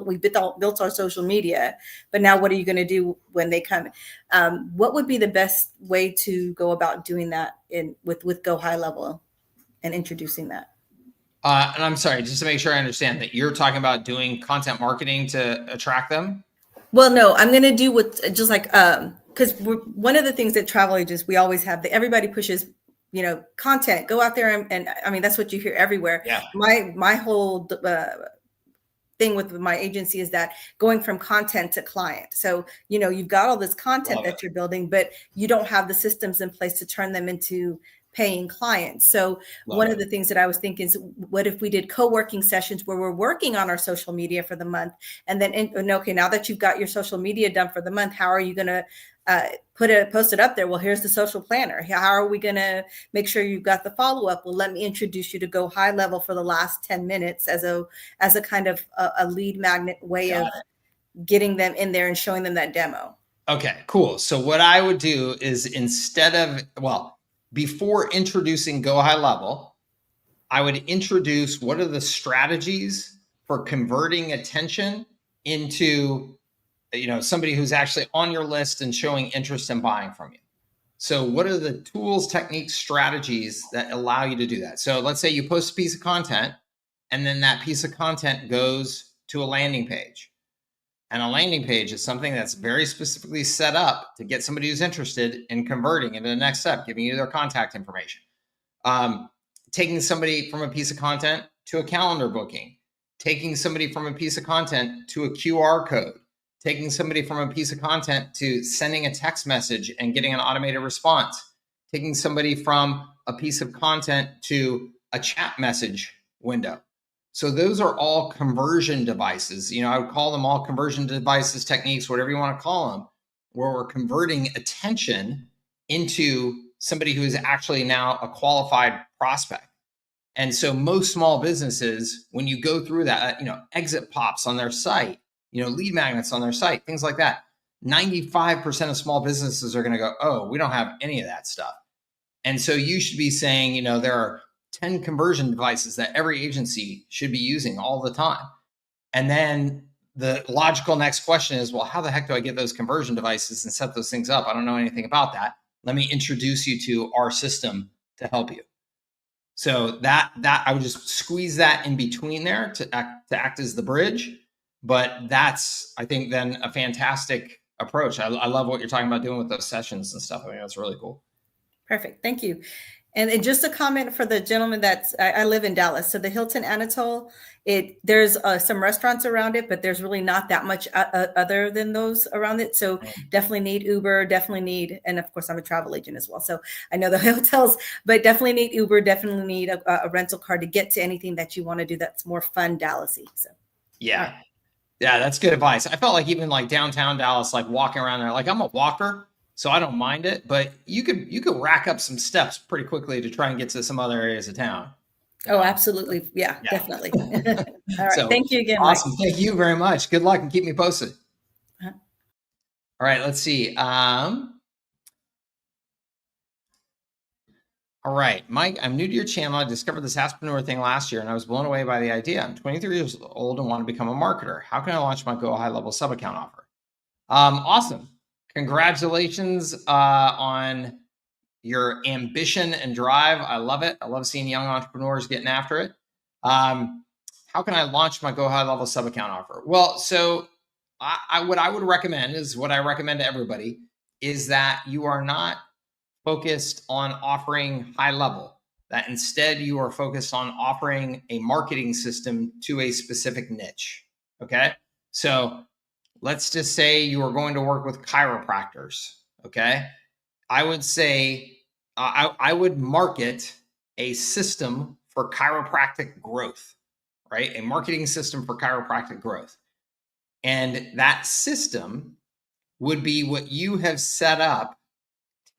we built our social media, but now what are you going to do when they come? What would be the best way to go about doing that with Go High Level and introducing that? And I'm sorry, just to make sure I understand that you're talking about doing content marketing to attract them. Well, no, I'm going to do just like, because one of the things that travel agents, we always have everybody pushes, content, go out there. And I mean, that's what you hear everywhere. Yeah. My whole thing with my agency is that going from content to client. So, you've got all this content that you're building, but you don't have the systems in place to turn them into paying clients. So one of the things that I was thinking is, what if we did co-working sessions where we're working on our social media for the month, and then, okay, now that you've got your social media done for the month, how are you going to post it up there? Well, here's the social planner. How are we going to make sure you've got the follow-up? Well, let me introduce you to Go High Level for the last 10 minutes as a kind of a lead magnet way of getting them in there and showing them that demo. Okay, cool. So what I would do is before introducing Go High Level, I would introduce what are the strategies for converting attention into, somebody who's actually on your list and showing interest in buying from you. So what are the tools, techniques, strategies that allow you to do that? So let's say you post a piece of content And then that piece of content goes to a landing page. And a landing page is something that's very specifically set up to get somebody who's interested in converting into the next step, giving you their contact information. Taking somebody from a piece of content to a calendar booking, taking somebody from a piece of content to a QR code, taking somebody from a piece of content to sending a text message and getting an automated response, taking somebody from a piece of content to a chat message window. So those are all conversion devices. I would call them all conversion devices, techniques, whatever you want to call them, where we're converting attention into somebody who is actually now a qualified prospect. And so most small businesses, when you go through that, exit pops on their site, lead magnets on their site, things like that, 95% of small businesses are going to go, oh, we don't have any of that stuff. And so you should be saying, there are 10 conversion devices that every agency should be using all the time. And then the logical next question is, well, how the heck do I get those conversion devices and set those things up? I don't know anything about that. Let me introduce you to our system to help you. So that I would just squeeze that in between there to act as the bridge. But that's, I think, then a fantastic approach. I love what you're talking about doing with those sessions and stuff. I think that's really cool. Perfect. Thank you. And just a comment for the gentleman that's, I live in Dallas. So the Hilton Anatole, there's some restaurants around it, but there's really not that much other than those around it. So definitely need Uber, and of course I'm a travel agent as well. So I know the hotels, but definitely need Uber, definitely need a rental car to get to anything that you want to do that's more fun Dallas-y. So yeah. Right. Yeah, that's good advice. I felt like even like downtown Dallas, like walking around there, like I'm a walker, so I don't mind it, but you could rack up some steps pretty quickly to try and get to some other areas of town. Oh, absolutely. Yeah. Definitely. All right. So, thank you again. Awesome. Mike. Thank you very much. Good luck and keep me posted. Uh-huh. All right, let's see. All right, Mike, I'm new to your channel. I discovered this Aspreneur thing last year and I was blown away by the idea. I'm 23 years old and want to become a marketer. How can I launch my Go HighLevel sub account offer? Awesome. Congratulations on your ambition and drive. I love it. I love seeing young entrepreneurs getting after it. How can I launch my Go HighLevel sub account offer? Well, so what I would recommend is what I recommend to everybody is that you are not focused on offering high level, that instead you are focused on offering a marketing system to a specific niche. Okay. So let's just say you are going to work with chiropractors. Okay. I would say, I would market a system for chiropractic growth, right? A marketing system for chiropractic growth. And that system would be what you have set up,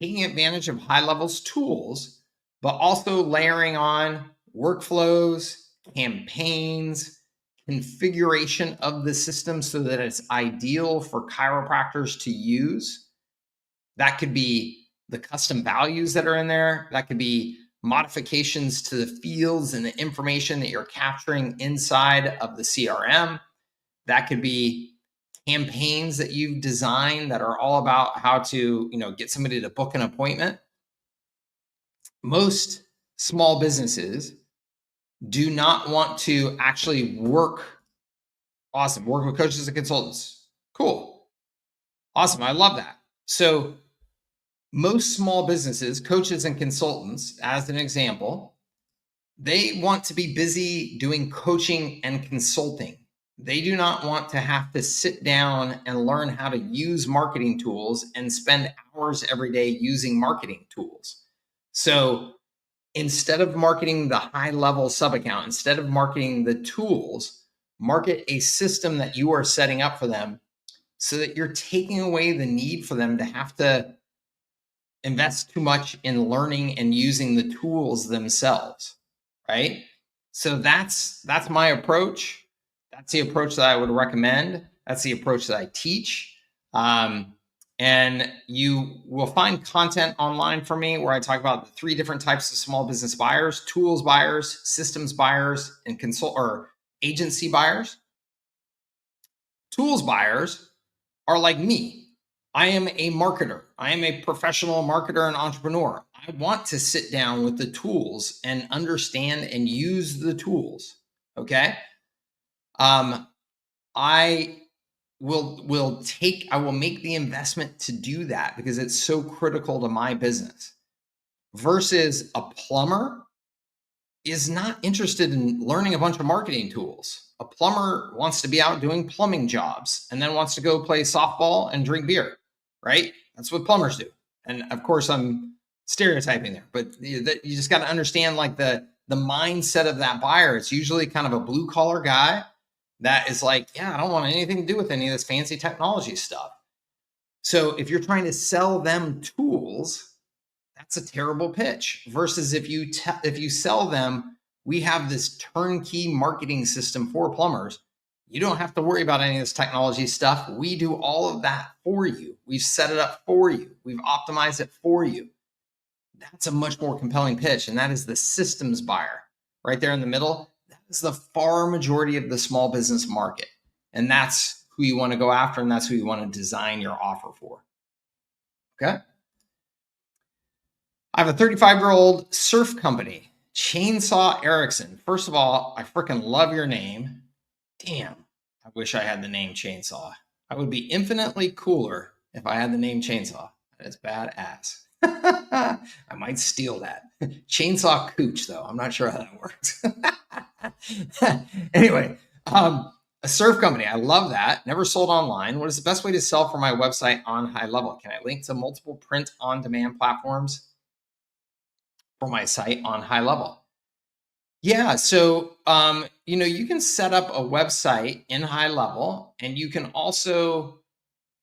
taking advantage of HighLevel's tools, but also layering on workflows, campaigns, configuration of the system so that it's ideal for chiropractors to use. That could be the custom values that are in there. That could be modifications to the fields and the information that you're capturing inside of the CRM. That could be campaigns that you've designed that are all about how to, get somebody to book an appointment. Most small businesses do not want to actually work. Awesome. Work with coaches and consultants. Cool. Awesome. I love that. So most small businesses, coaches and consultants, as an example, they want to be busy doing coaching and consulting. They do not want to have to sit down and learn how to use marketing tools and spend hours every day using marketing tools. So instead of marketing the HighLevel sub account, instead of marketing the tools, market a system that you are setting up for them so that you're taking away the need for them to have to invest too much in learning and using the tools themselves, right? So that's my approach. That's the approach that I would recommend. That's the approach that I teach. And you will find content online from me where I talk about the 3 different types of small business buyers: tools buyers, systems buyers, and agency buyers. Tools buyers are like me. I am a marketer. I am a professional marketer and entrepreneur. I want to sit down with the tools and understand and use the tools. Okay. I will make the investment to do that because it's so critical to my business, versus a plumber is not interested in learning a bunch of marketing tools. A plumber wants to be out doing plumbing jobs and then wants to go play softball and drink beer, right? That's what plumbers do. And of course, I'm stereotyping there, but you just got to understand like the mindset of that buyer. It's usually kind of a blue collar guy that is like, yeah, I don't want anything to do with any of this fancy technology stuff. So if you're trying to sell them tools, that's a terrible pitch. Versus if you sell them, we have this turnkey marketing system for plumbers. You don't have to worry about any of this technology stuff. We do all of that for you. We've set it up for you. We've optimized it for you. That's a much more compelling pitch. And that is the systems buyer right there in the middle. That is the far majority of the small business market. And that's who you want to go after. And that's who you want to design your offer for. Okay. I have a 35-year-old surf company, Chainsaw Erickson. First of all, I freaking love your name. Damn, I wish I had the name Chainsaw. I would be infinitely cooler if I had the name Chainsaw. That is badass. I might steal that. Chainsaw Cooch, though. I'm not sure how that works. Anyway, a surf company. I love that. Never sold online. What is the best way to sell for my website on HighLevel? Can I link to multiple print-on-demand platforms for my site on HighLevel? Yeah, so you can set up a website in HighLevel, and you can also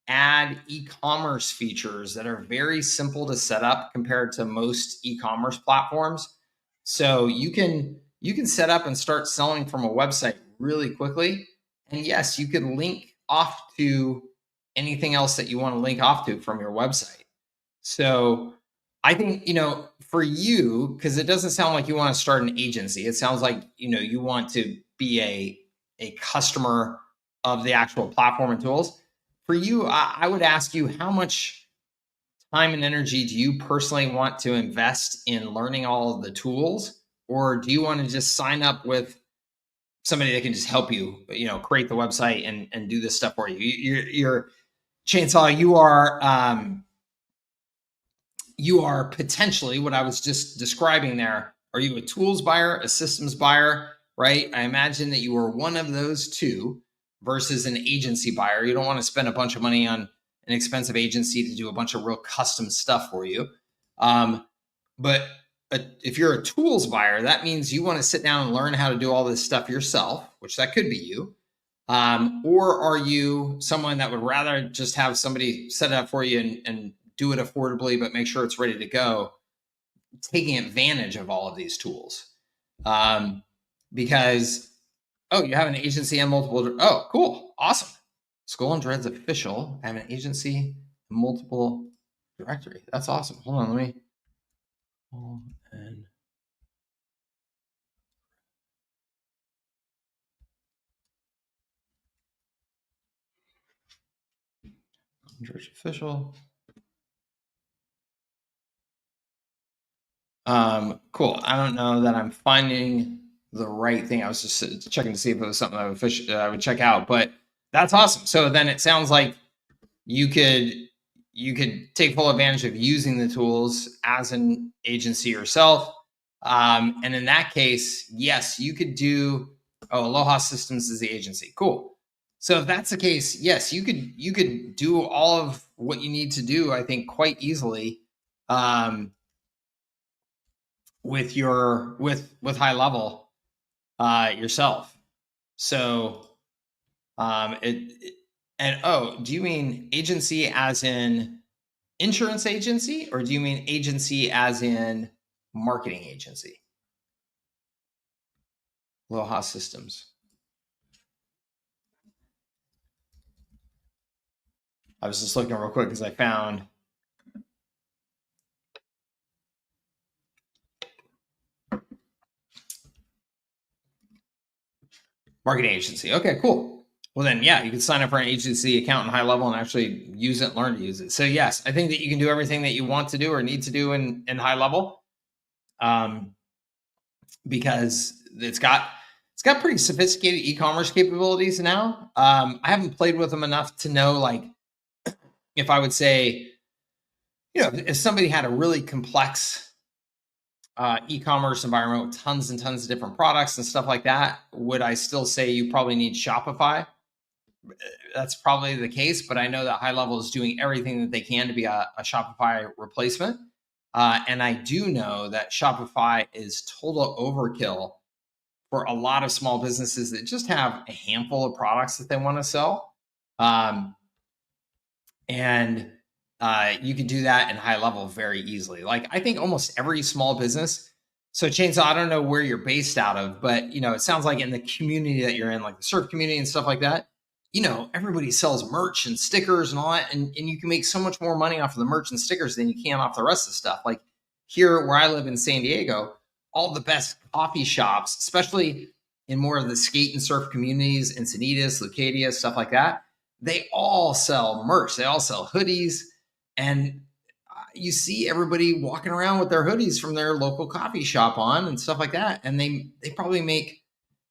add e-commerce features that are very simple to set up compared to most e-commerce platforms. So you can set up and start selling from a website really quickly. And yes, you could link off to anything else that you want to link off to from your website. So I think, for you, because it doesn't sound like you want to start an agency. It sounds like, you want to be a customer of the actual platform and tools. For you, I would ask you, how much time and energy do you personally want to invest in learning all of the tools? Or do you want to just sign up with somebody that can just help you, create the website and do this stuff for you? You're Chainsaw, you are potentially what I was just describing there. Are you a tools buyer, a systems buyer, right? I imagine that you are one of those two versus an agency buyer. You don't want to spend a bunch of money on an expensive agency to do a bunch of real custom stuff for you. But if you're a tools buyer, that means you want to sit down and learn how to do all this stuff yourself, which that could be you. Or are you someone that would rather just have somebody set it up for you and do it affordably, but make sure it's ready to go, taking advantage of all of these tools? Because, you have an agency and multiple. Oh, cool. Awesome. Skull and Dread's official. I have an agency, multiple directory. That's awesome. Hold on. Let me. And Church official. Cool. I don't know that I'm finding the right thing. I was just checking to see if it was something I would check out, but that's awesome. So then it sounds like you could take full advantage of using the tools as an agency yourself. And in that case, yes, you could do, Aloha Systems is the agency. Cool. So if that's the case, yes, you could do all of what you need to do, I think, quite easily, with HighLevel, yourself. So, do you mean agency as in insurance agency, or do you mean agency as in marketing agency? Aloha Systems. I was just looking real quick because I found marketing agency. Okay, cool. Well then, yeah, you can sign up for an agency account in HighLevel and actually use it and learn to use it. So yes, I think that you can do everything that you want to do or need to do in HighLevel, because it's got It's got pretty sophisticated e-commerce capabilities now. I haven't played with them enough to know, like, if I would say, if somebody had a really complex e-commerce environment with tons and tons of different products and stuff like that, would I still say you probably need Shopify? That's probably the case, but I know that HighLevel is doing everything that they can to be a Shopify replacement. And I do know that Shopify is total overkill for a lot of small businesses that just have a handful of products that they want to sell. And you can do that in HighLevel very easily. Like, I think almost every small business. So Chainsaw, I don't know where you're based out of, but it sounds like in the community that you're in, like the surf community and stuff like that, everybody sells merch and stickers and all that. And you can make so much more money off of the merch and stickers than you can off the rest of the stuff. Like here where I live in San Diego, all the best coffee shops, especially in more of the skate and surf communities, Encinitas, Leucadia, stuff like that, they all sell merch. They all sell hoodies. And you see everybody walking around with their hoodies from their local coffee shop on and stuff like that. And they probably make,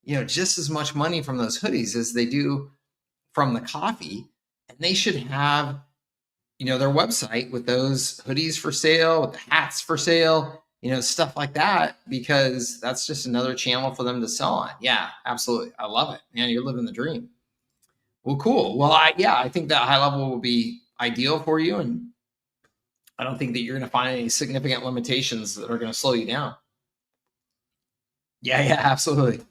just as much money from those hoodies as they do from the coffee. And they should have, their website with those hoodies for sale, with the hats for sale, stuff like that, because that's just another channel for them to sell on. Yeah, absolutely. I love it, man. You're living the dream. Well, cool. Well, I think that HighLevel will be ideal for you. And I don't think that you're going to find any significant limitations that are going to slow you down. Yeah, absolutely.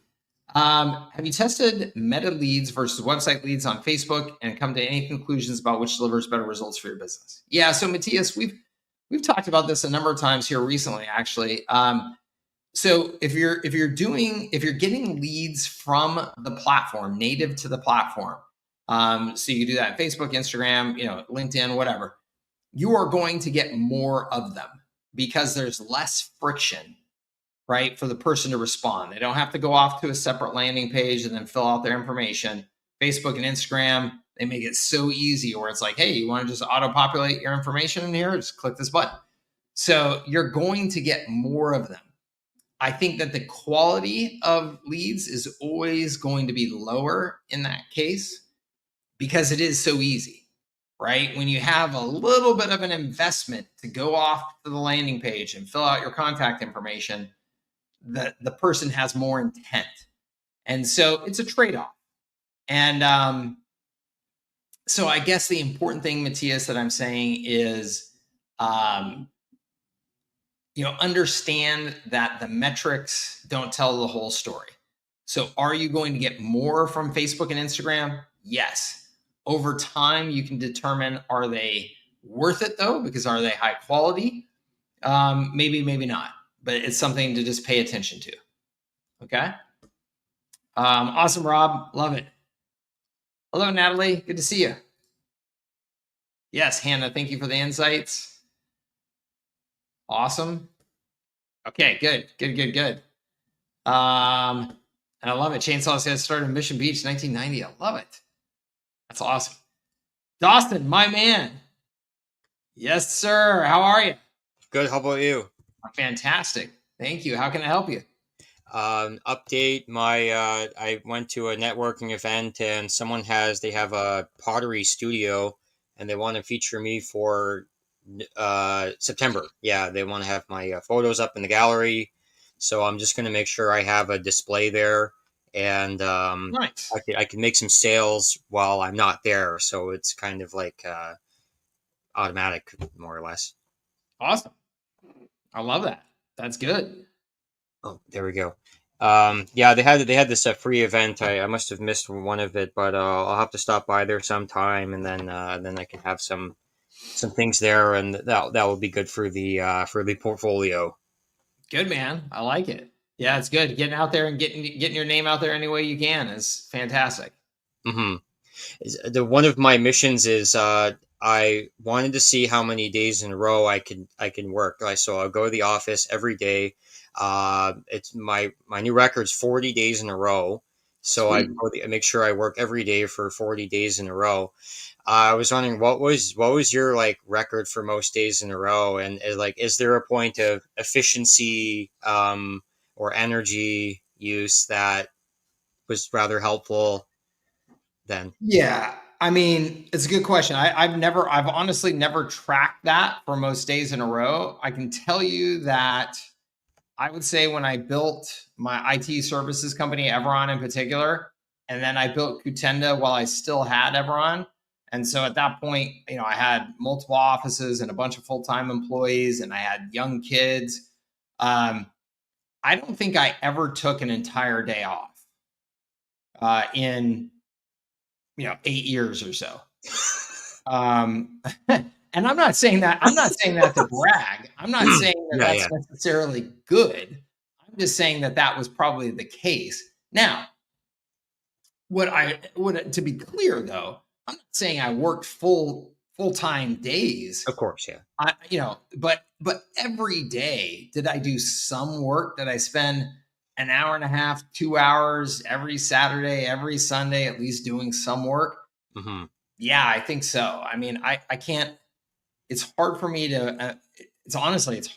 Have you tested meta leads versus website leads on Facebook and come to any conclusions about which delivers better results for your business? Yeah. So Matthias, we've talked about this a number of times here recently, actually. So if you're getting leads from the platform, native to the platform, so you can do that in Facebook, Instagram, LinkedIn, whatever, you are going to get more of them because there's less friction, right, for the person to respond. They don't have to go off to a separate landing page and then fill out their information. Facebook and Instagram, they make it so easy where it's like, hey, you want to just auto-populate your information in here? Just click this button. So you're going to get more of them. I think that the quality of leads is always going to be lower in that case because it is so easy, right? When you have a little bit of an investment to go off to the landing page and fill out your contact information, the person has more intent. And so it's a trade-off. And so I guess the important thing, Matthias, that I'm saying is, understand that the metrics don't tell the whole story. So are you going to get more from Facebook and Instagram? Yes. Over time, you can determine, are they worth it though? Because are they high quality? Maybe, maybe not, but it's something to just pay attention to. Okay. Awesome, Rob. Love it. Hello, Natalie. Good to see you. Yes, Hannah, thank you for the insights. Awesome. Okay, good. And I love it. Chainsaw says started in Mission Beach, 1990. I love it. That's awesome. Dustin, my man. Yes, sir. How are you? Good. How about you? Fantastic. Thank you. How can I help you? Update my I went to a networking event and they have a pottery studio and they want to feature me for September. Yeah, they want to have my photos up in the gallery, so I'm just going to make sure I have a display there, and nice. I can make some sales while I'm not there, so it's kind of like automatic, more or less. Awesome. I love that. That's good. Oh, there we go. Yeah, they had this free event. I must have missed one of it, but I'll have to stop by there sometime, and then I can have some things there, and that will be good for the portfolio. Good, man. I like it. Yeah, it's good. Getting out there and getting your name out there any way you can is fantastic. Mm-hmm. One of my missions is I wanted to see how many days in a row I can work. So I'll go to the office every day. It's my new record's 40 days in a row. So I make sure I work every day for 40 days in a row. I was wondering what was your record for most days in a row, and is there a point of efficiency or energy use that was rather helpful then? Yeah. I mean, it's a good question. I've honestly never tracked that for most days in a row. I can tell you that I would say when I built my IT services company, Everon in particular, and then I built Kutenda while I still had Everon. And so at that point, I had multiple offices and a bunch of full-time employees, and I had young kids. I don't think I ever took an entire day off in 8 years or so. And I'm not saying that to brag. I'm not saying that Yeah, that's necessarily good. I'm just saying that was probably the case. Now, to be clear though, I'm not saying I worked full-time days. of course, yeah. But every day did I do some work? Did I spend an hour and a half, 2 hours every Saturday, every Sunday, at least doing some work? Mm-hmm. Yeah, I think so. I mean, I can't, it's hard for me to, it's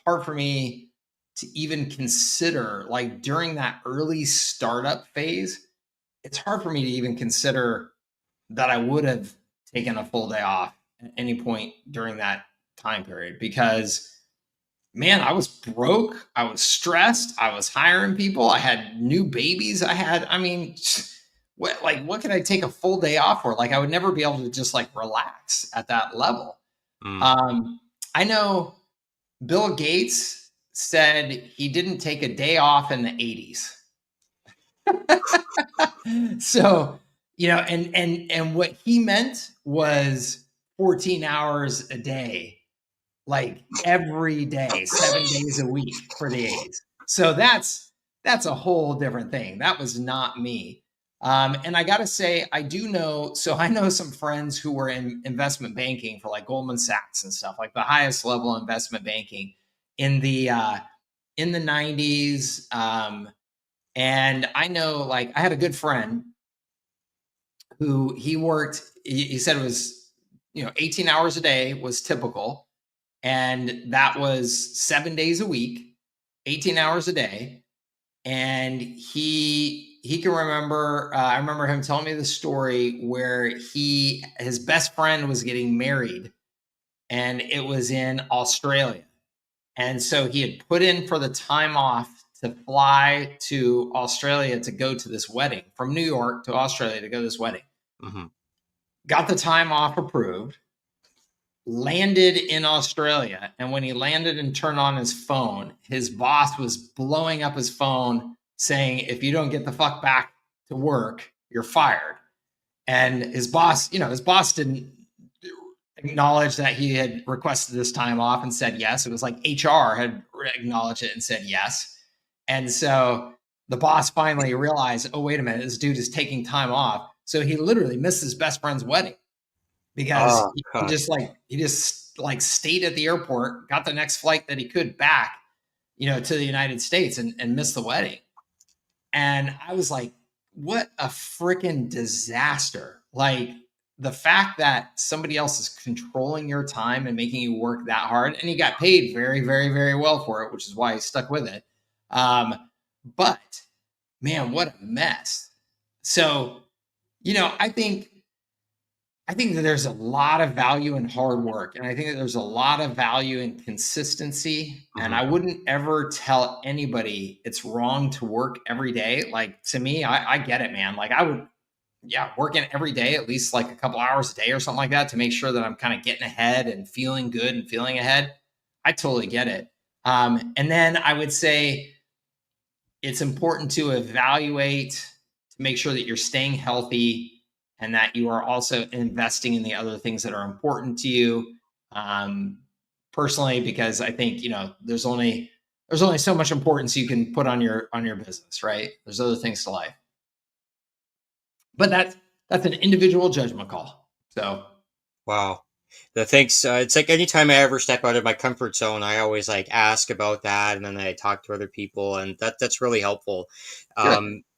hard for me to even consider, like during that early startup phase, it's hard for me to even consider that I would have taken a full day off at any point during that time period, because man, I was broke, I was stressed, I was hiring people, I had new babies, what could I take a full day off for? Like I would never be able to just like relax at that level. I know Bill Gates said he didn't take a day off in the 80s. So, and what he meant was 14 hours a day, like every day, 7 days a week for the 80s. So that's a whole different thing. That was not me. And I got to say, I know some friends who were in investment banking for like Goldman Sachs and stuff, like the highest level investment banking in the 90s. And I know, like, I had a good friend who he said it was, 18 hours a day was typical. And that was 7 days a week, 18 hours a day. And he can remember, I remember him telling me the story where his best friend was getting married, and it was in Australia. And so he had put in for the time off to fly to Australia to go to this wedding, from New York to Australia to go to this wedding. Mm-hmm. Got the time off approved, landed in Australia. And when he landed and turned on his phone, his boss was blowing up his phone saying, if you don't get the fuck back to work, you're fired. And his boss didn't acknowledge that he had requested this time off and said yes. It was like HR had acknowledged it and said yes. And so the boss finally realized, oh, wait a minute, this dude is taking time off. So he literally missed his best friend's wedding because he just stayed at the airport, got the next flight that he could back, to the United States, and missed the wedding. And I was like, what a freaking disaster. Like, the fact that somebody else is controlling your time and making you work that hard, and he got paid very, very, very well for it, which is why he stuck with it. But man, what a mess. So, I think that there's a lot of value in hard work, and I think that there's a lot of value in consistency. Mm-hmm. And I wouldn't ever tell anybody it's wrong to work every day. Like, to me, I get it, man. Like, I would, working every day, at least like a couple hours a day or something like that, to make sure that I'm kind of getting ahead and feeling good and feeling ahead. I totally get it. And then I would say it's important to evaluate to make sure that you're staying healthy and that you are also investing in the other things that are important to you, personally, because I think, there's only so much importance you can put on your business, right? There's other things to life. But that's an individual judgment call. So, wow. Thanks. It's like anytime I ever step out of my comfort zone, I always like ask about that, and then I talk to other people, and that's really helpful.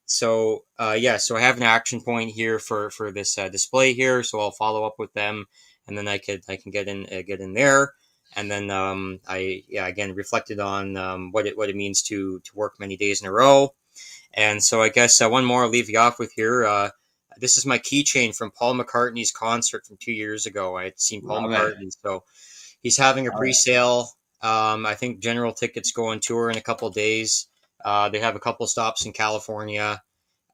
So I have an action point here for this display here. So I'll follow up with them, and then I can get in there, and then I again reflected on what it means to work many days in a row. And so I guess one more I'll leave you off with here. This is my keychain from Paul McCartney's concert from 2 years ago. I had seen Paul Love it. McCartney, so he's having a Love it. pre-sale. I think general tickets go on tour in a couple of days. They have a couple stops in California.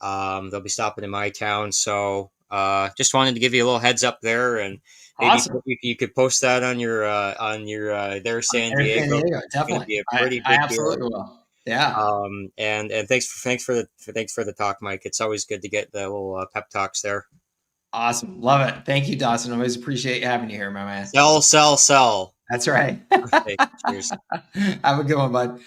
They'll be stopping in my town, so just wanted to give you a little heads up there, and maybe Awesome. you could post that on your there San Diego. It's going to Definitely. be a pretty I big absolutely deal. will. Yeah. And thanks for the talk, Mike. It's always good to get the little pep talks there. Awesome. Love it. Thank you, Dustin. Always appreciate having you here, my man. Sell. That's right. Okay, cheers. Have a good one, bud.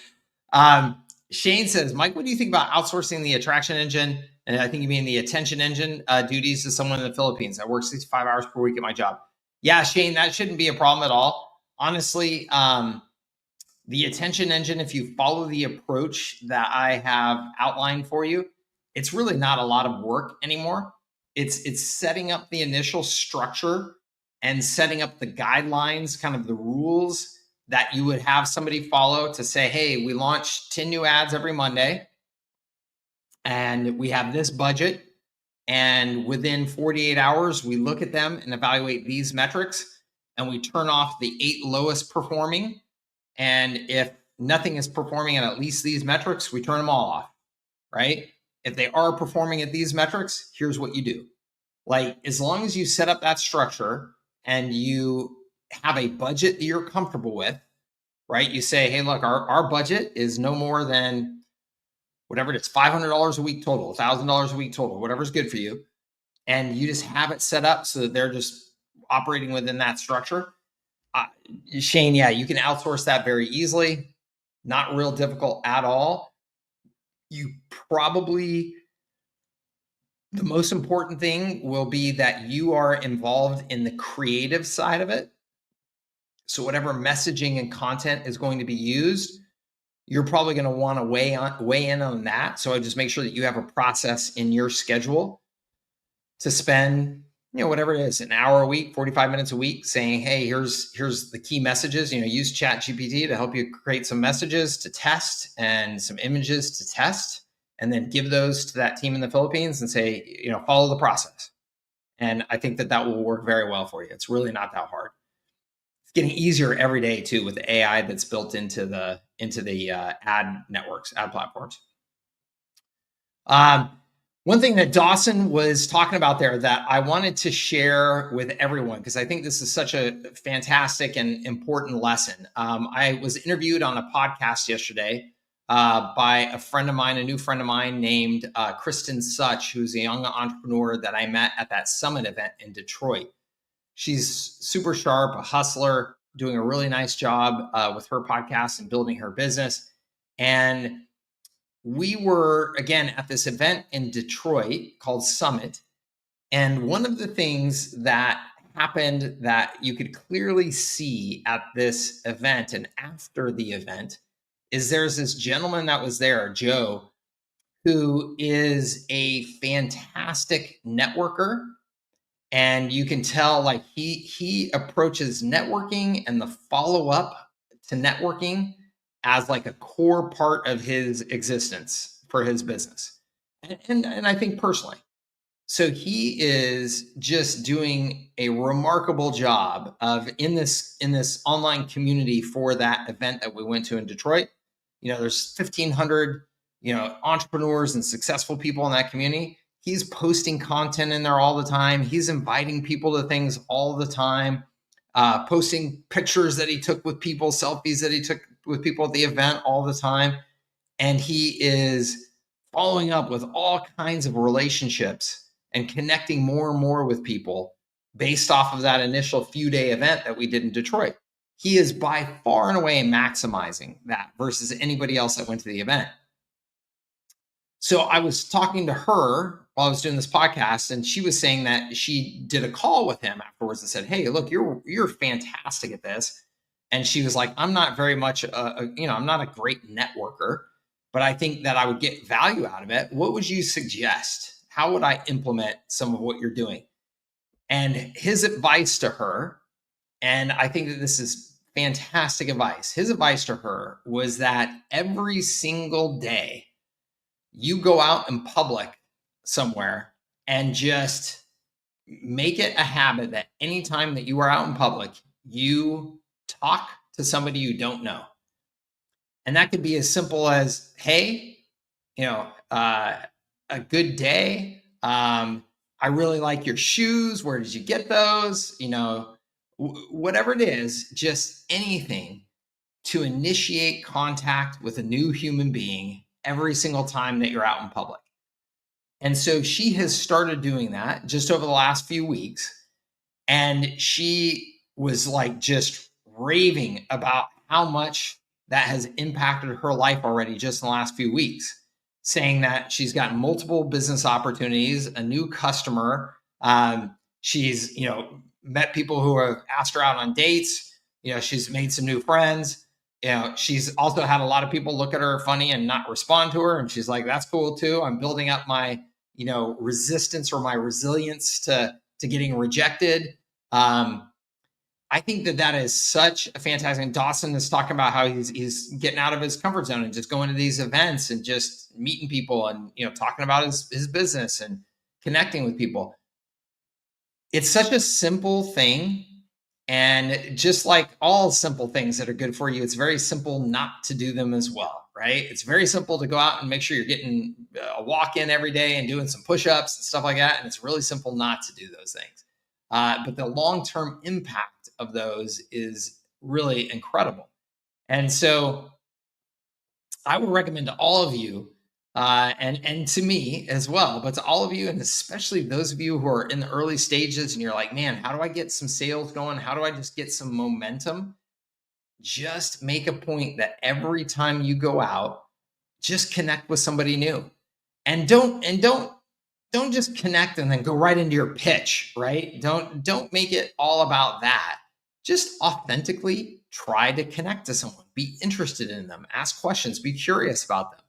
Shane says, Mike, what do you think about outsourcing the attraction engine? And I think you mean the attention engine duties to someone in the Philippines. I work 65 hours per week at my job. Yeah, Shane, that shouldn't be a problem at all. Honestly, the attention engine, if you follow the approach that I have outlined for you, it's really not a lot of work anymore. It's setting up the initial structure and setting up the guidelines, kind of the rules that you would have somebody follow to say, hey, we launch 10 new ads every Monday, and we have this budget. And within 48 hours, we look at them and evaluate these metrics, and we turn off the 8 lowest performing. And if nothing is performing at least these metrics, we turn them all off, right? If they are performing at these metrics, here's what you do. Like, as long as you set up that structure and you have a budget that you're comfortable with, right? You say, hey, look, our budget is no more than whatever it is, $500 a week total, $1,000 a week total, whatever's good for you. And you just have it set up so that they're just operating within that structure. Shane, yeah, you can outsource that very easily. Not real difficult at all. You probably, the most important thing will be that you are involved in the creative side of it. So whatever messaging and content is going to be used, you're probably going to want to weigh in on that. So just make sure that you have a process in your schedule to spend, whatever it is, an hour a week, 45 minutes a week, saying, hey, here's the key messages. Use ChatGPT to help you create some messages to test and some images to test, and then give those to that team in the Philippines and say, follow the process. And I think that will work very well for you. It's really not that hard. It's getting easier every day too with the AI that's built into the ad networks, ad platforms. One thing that Dawson was talking about there that I wanted to share with everyone, because I think this is such a fantastic and important lesson. I was interviewed on a podcast yesterday by a friend of mine, a new friend of mine named Kristen Such, who's a young entrepreneur that I met at that summit event in Detroit. She's super sharp, a hustler, doing a really nice job with her podcast and building her business. And we were, again, at this event in Detroit called Summit. And one of the things that happened that you could clearly see at this event and after the event is there's this gentleman that was there, Joe, who is a fantastic networker. And you can tell, like, he approaches networking and the follow-up to networking as like a core part of his existence for his business. And I think personally. So he is just doing a remarkable job of in this online community for that event that we went to in Detroit. There's 1,500, entrepreneurs and successful people in that community. He's posting content in there all the time. He's inviting people to things all the time, posting pictures that he took with people, selfies that he took with people at the event all the time. And he is following up with all kinds of relationships and connecting more and more with people based off of that initial few-day event that we did in Detroit. He is by far and away maximizing that versus anybody else that went to the event. So I was talking to her while I was doing this podcast, and she was saying that she did a call with him afterwards and said, hey, look, you're fantastic at this. And she was like, I'm not very much, I'm not a great networker, but I think that I would get value out of it. What would you suggest? How would I implement some of what you're doing? And his advice to her, and I think that this is fantastic advice. His advice to her was that every single day, you go out in public somewhere and just make it a habit that anytime that you are out in public, you talk to somebody you don't know. And that could be as simple as, hey, a good day. I really like your shoes. Where did you get those? Whatever it is, just anything to initiate contact with a new human being every single time that you're out in public. And so she has started doing that just over the last few weeks. And she was like just raving about how much that has impacted her life already just in the last few weeks, saying that she's gotten multiple business opportunities, a new customer. She's, met people who have asked her out on dates. She's made some new friends. She's also had a lot of people look at her funny and not respond to her. And she's like, that's cool too. I'm building up my, resistance or my resilience to getting rejected. I think that is such a fantastic. Dawson is talking about how he's getting out of his comfort zone and just going to these events and just meeting people and, talking about his business and connecting with people. It's such a simple thing. And just like all simple things that are good for you, it's very simple not to do them as well, right? It's very simple to go out and make sure you're getting a walk in every day and doing some push-ups and stuff like that. And it's really simple not to do those things. But the long-term impact of those is really incredible. And so I would recommend to all of you, and to me as well, but to all of you, and especially those of you who are in the early stages and you're like, man, how do I get some sales going? How do I just get some momentum? Just make a point that every time you go out, just connect with somebody new. And don't just connect and then go right into your pitch, right? Don't make it all about that. Just authentically try to connect to someone, be interested in them, ask questions, be curious about them.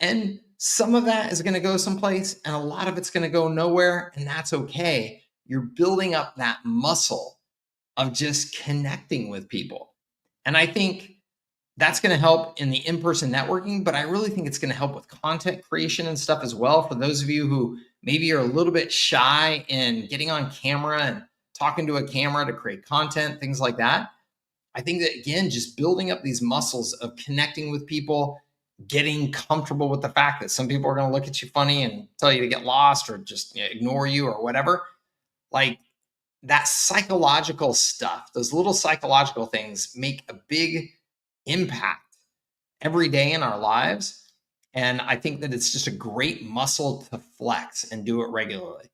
And some of that is going to go someplace and a lot of it's going to go nowhere, and that's okay. You're building up that muscle of just connecting with people. And I think that's going to help in the in-person networking, but I really think it's going to help with content creation and stuff as well. For those of you who maybe are a little bit shy in getting on camera and talking to a camera to create content, things like that. I think that, again, just building up these muscles of connecting with people, getting comfortable with the fact that some people are going to look at you funny and tell you to get lost or just ignore you or whatever. Like that psychological stuff, those little psychological things make a big impact every day in our lives. And I think that it's just a great muscle to flex and do it regularly.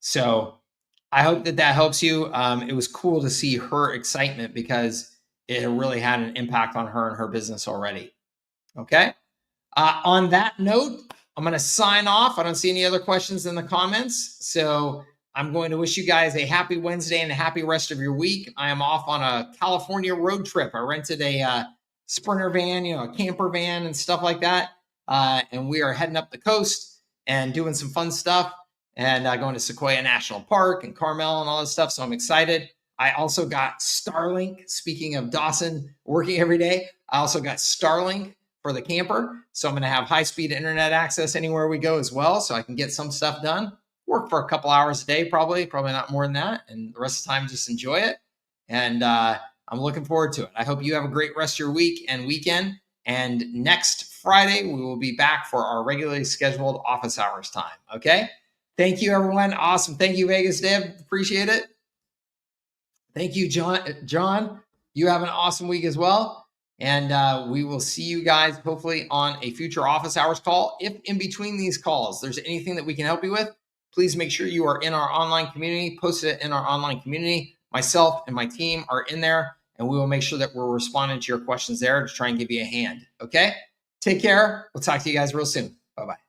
So I hope that helps you. It was cool to see her excitement because it really had an impact on her and her business already. Okay. On that note, I'm going to sign off. I don't see any other questions in the comments. So I'm going to wish you guys a happy Wednesday and a happy rest of your week. I am off on a California road trip. I rented a Sprinter van, a camper van and stuff like that. And we are heading up the coast and doing some fun stuff and going to Sequoia National Park and Carmel and all this stuff. So I'm excited. I also got Starlink. Speaking of Dawson working every day, I also got Starlink for the camper. So I'm going to have high-speed internet access anywhere we go as well. So I can get some stuff done, work for a couple hours a day, probably not more than that. And the rest of the time, just enjoy it. And I'm looking forward to it. I hope you have a great rest of your week and weekend. And next Friday, we will be back for our regularly scheduled office hours time. Okay. Thank you, everyone. Awesome. Thank you, Vegas Deb. Appreciate it. Thank you, John. You have an awesome week as well. And we will see you guys hopefully on a future office hours call. If in between these calls, there's anything that we can help you with, please make sure you are in our online community, post it in our online community. Myself and my team are in there, and we will make sure that we're responding to your questions there to try and give you a hand. Okay? Take care. We'll talk to you guys real soon. Bye-bye.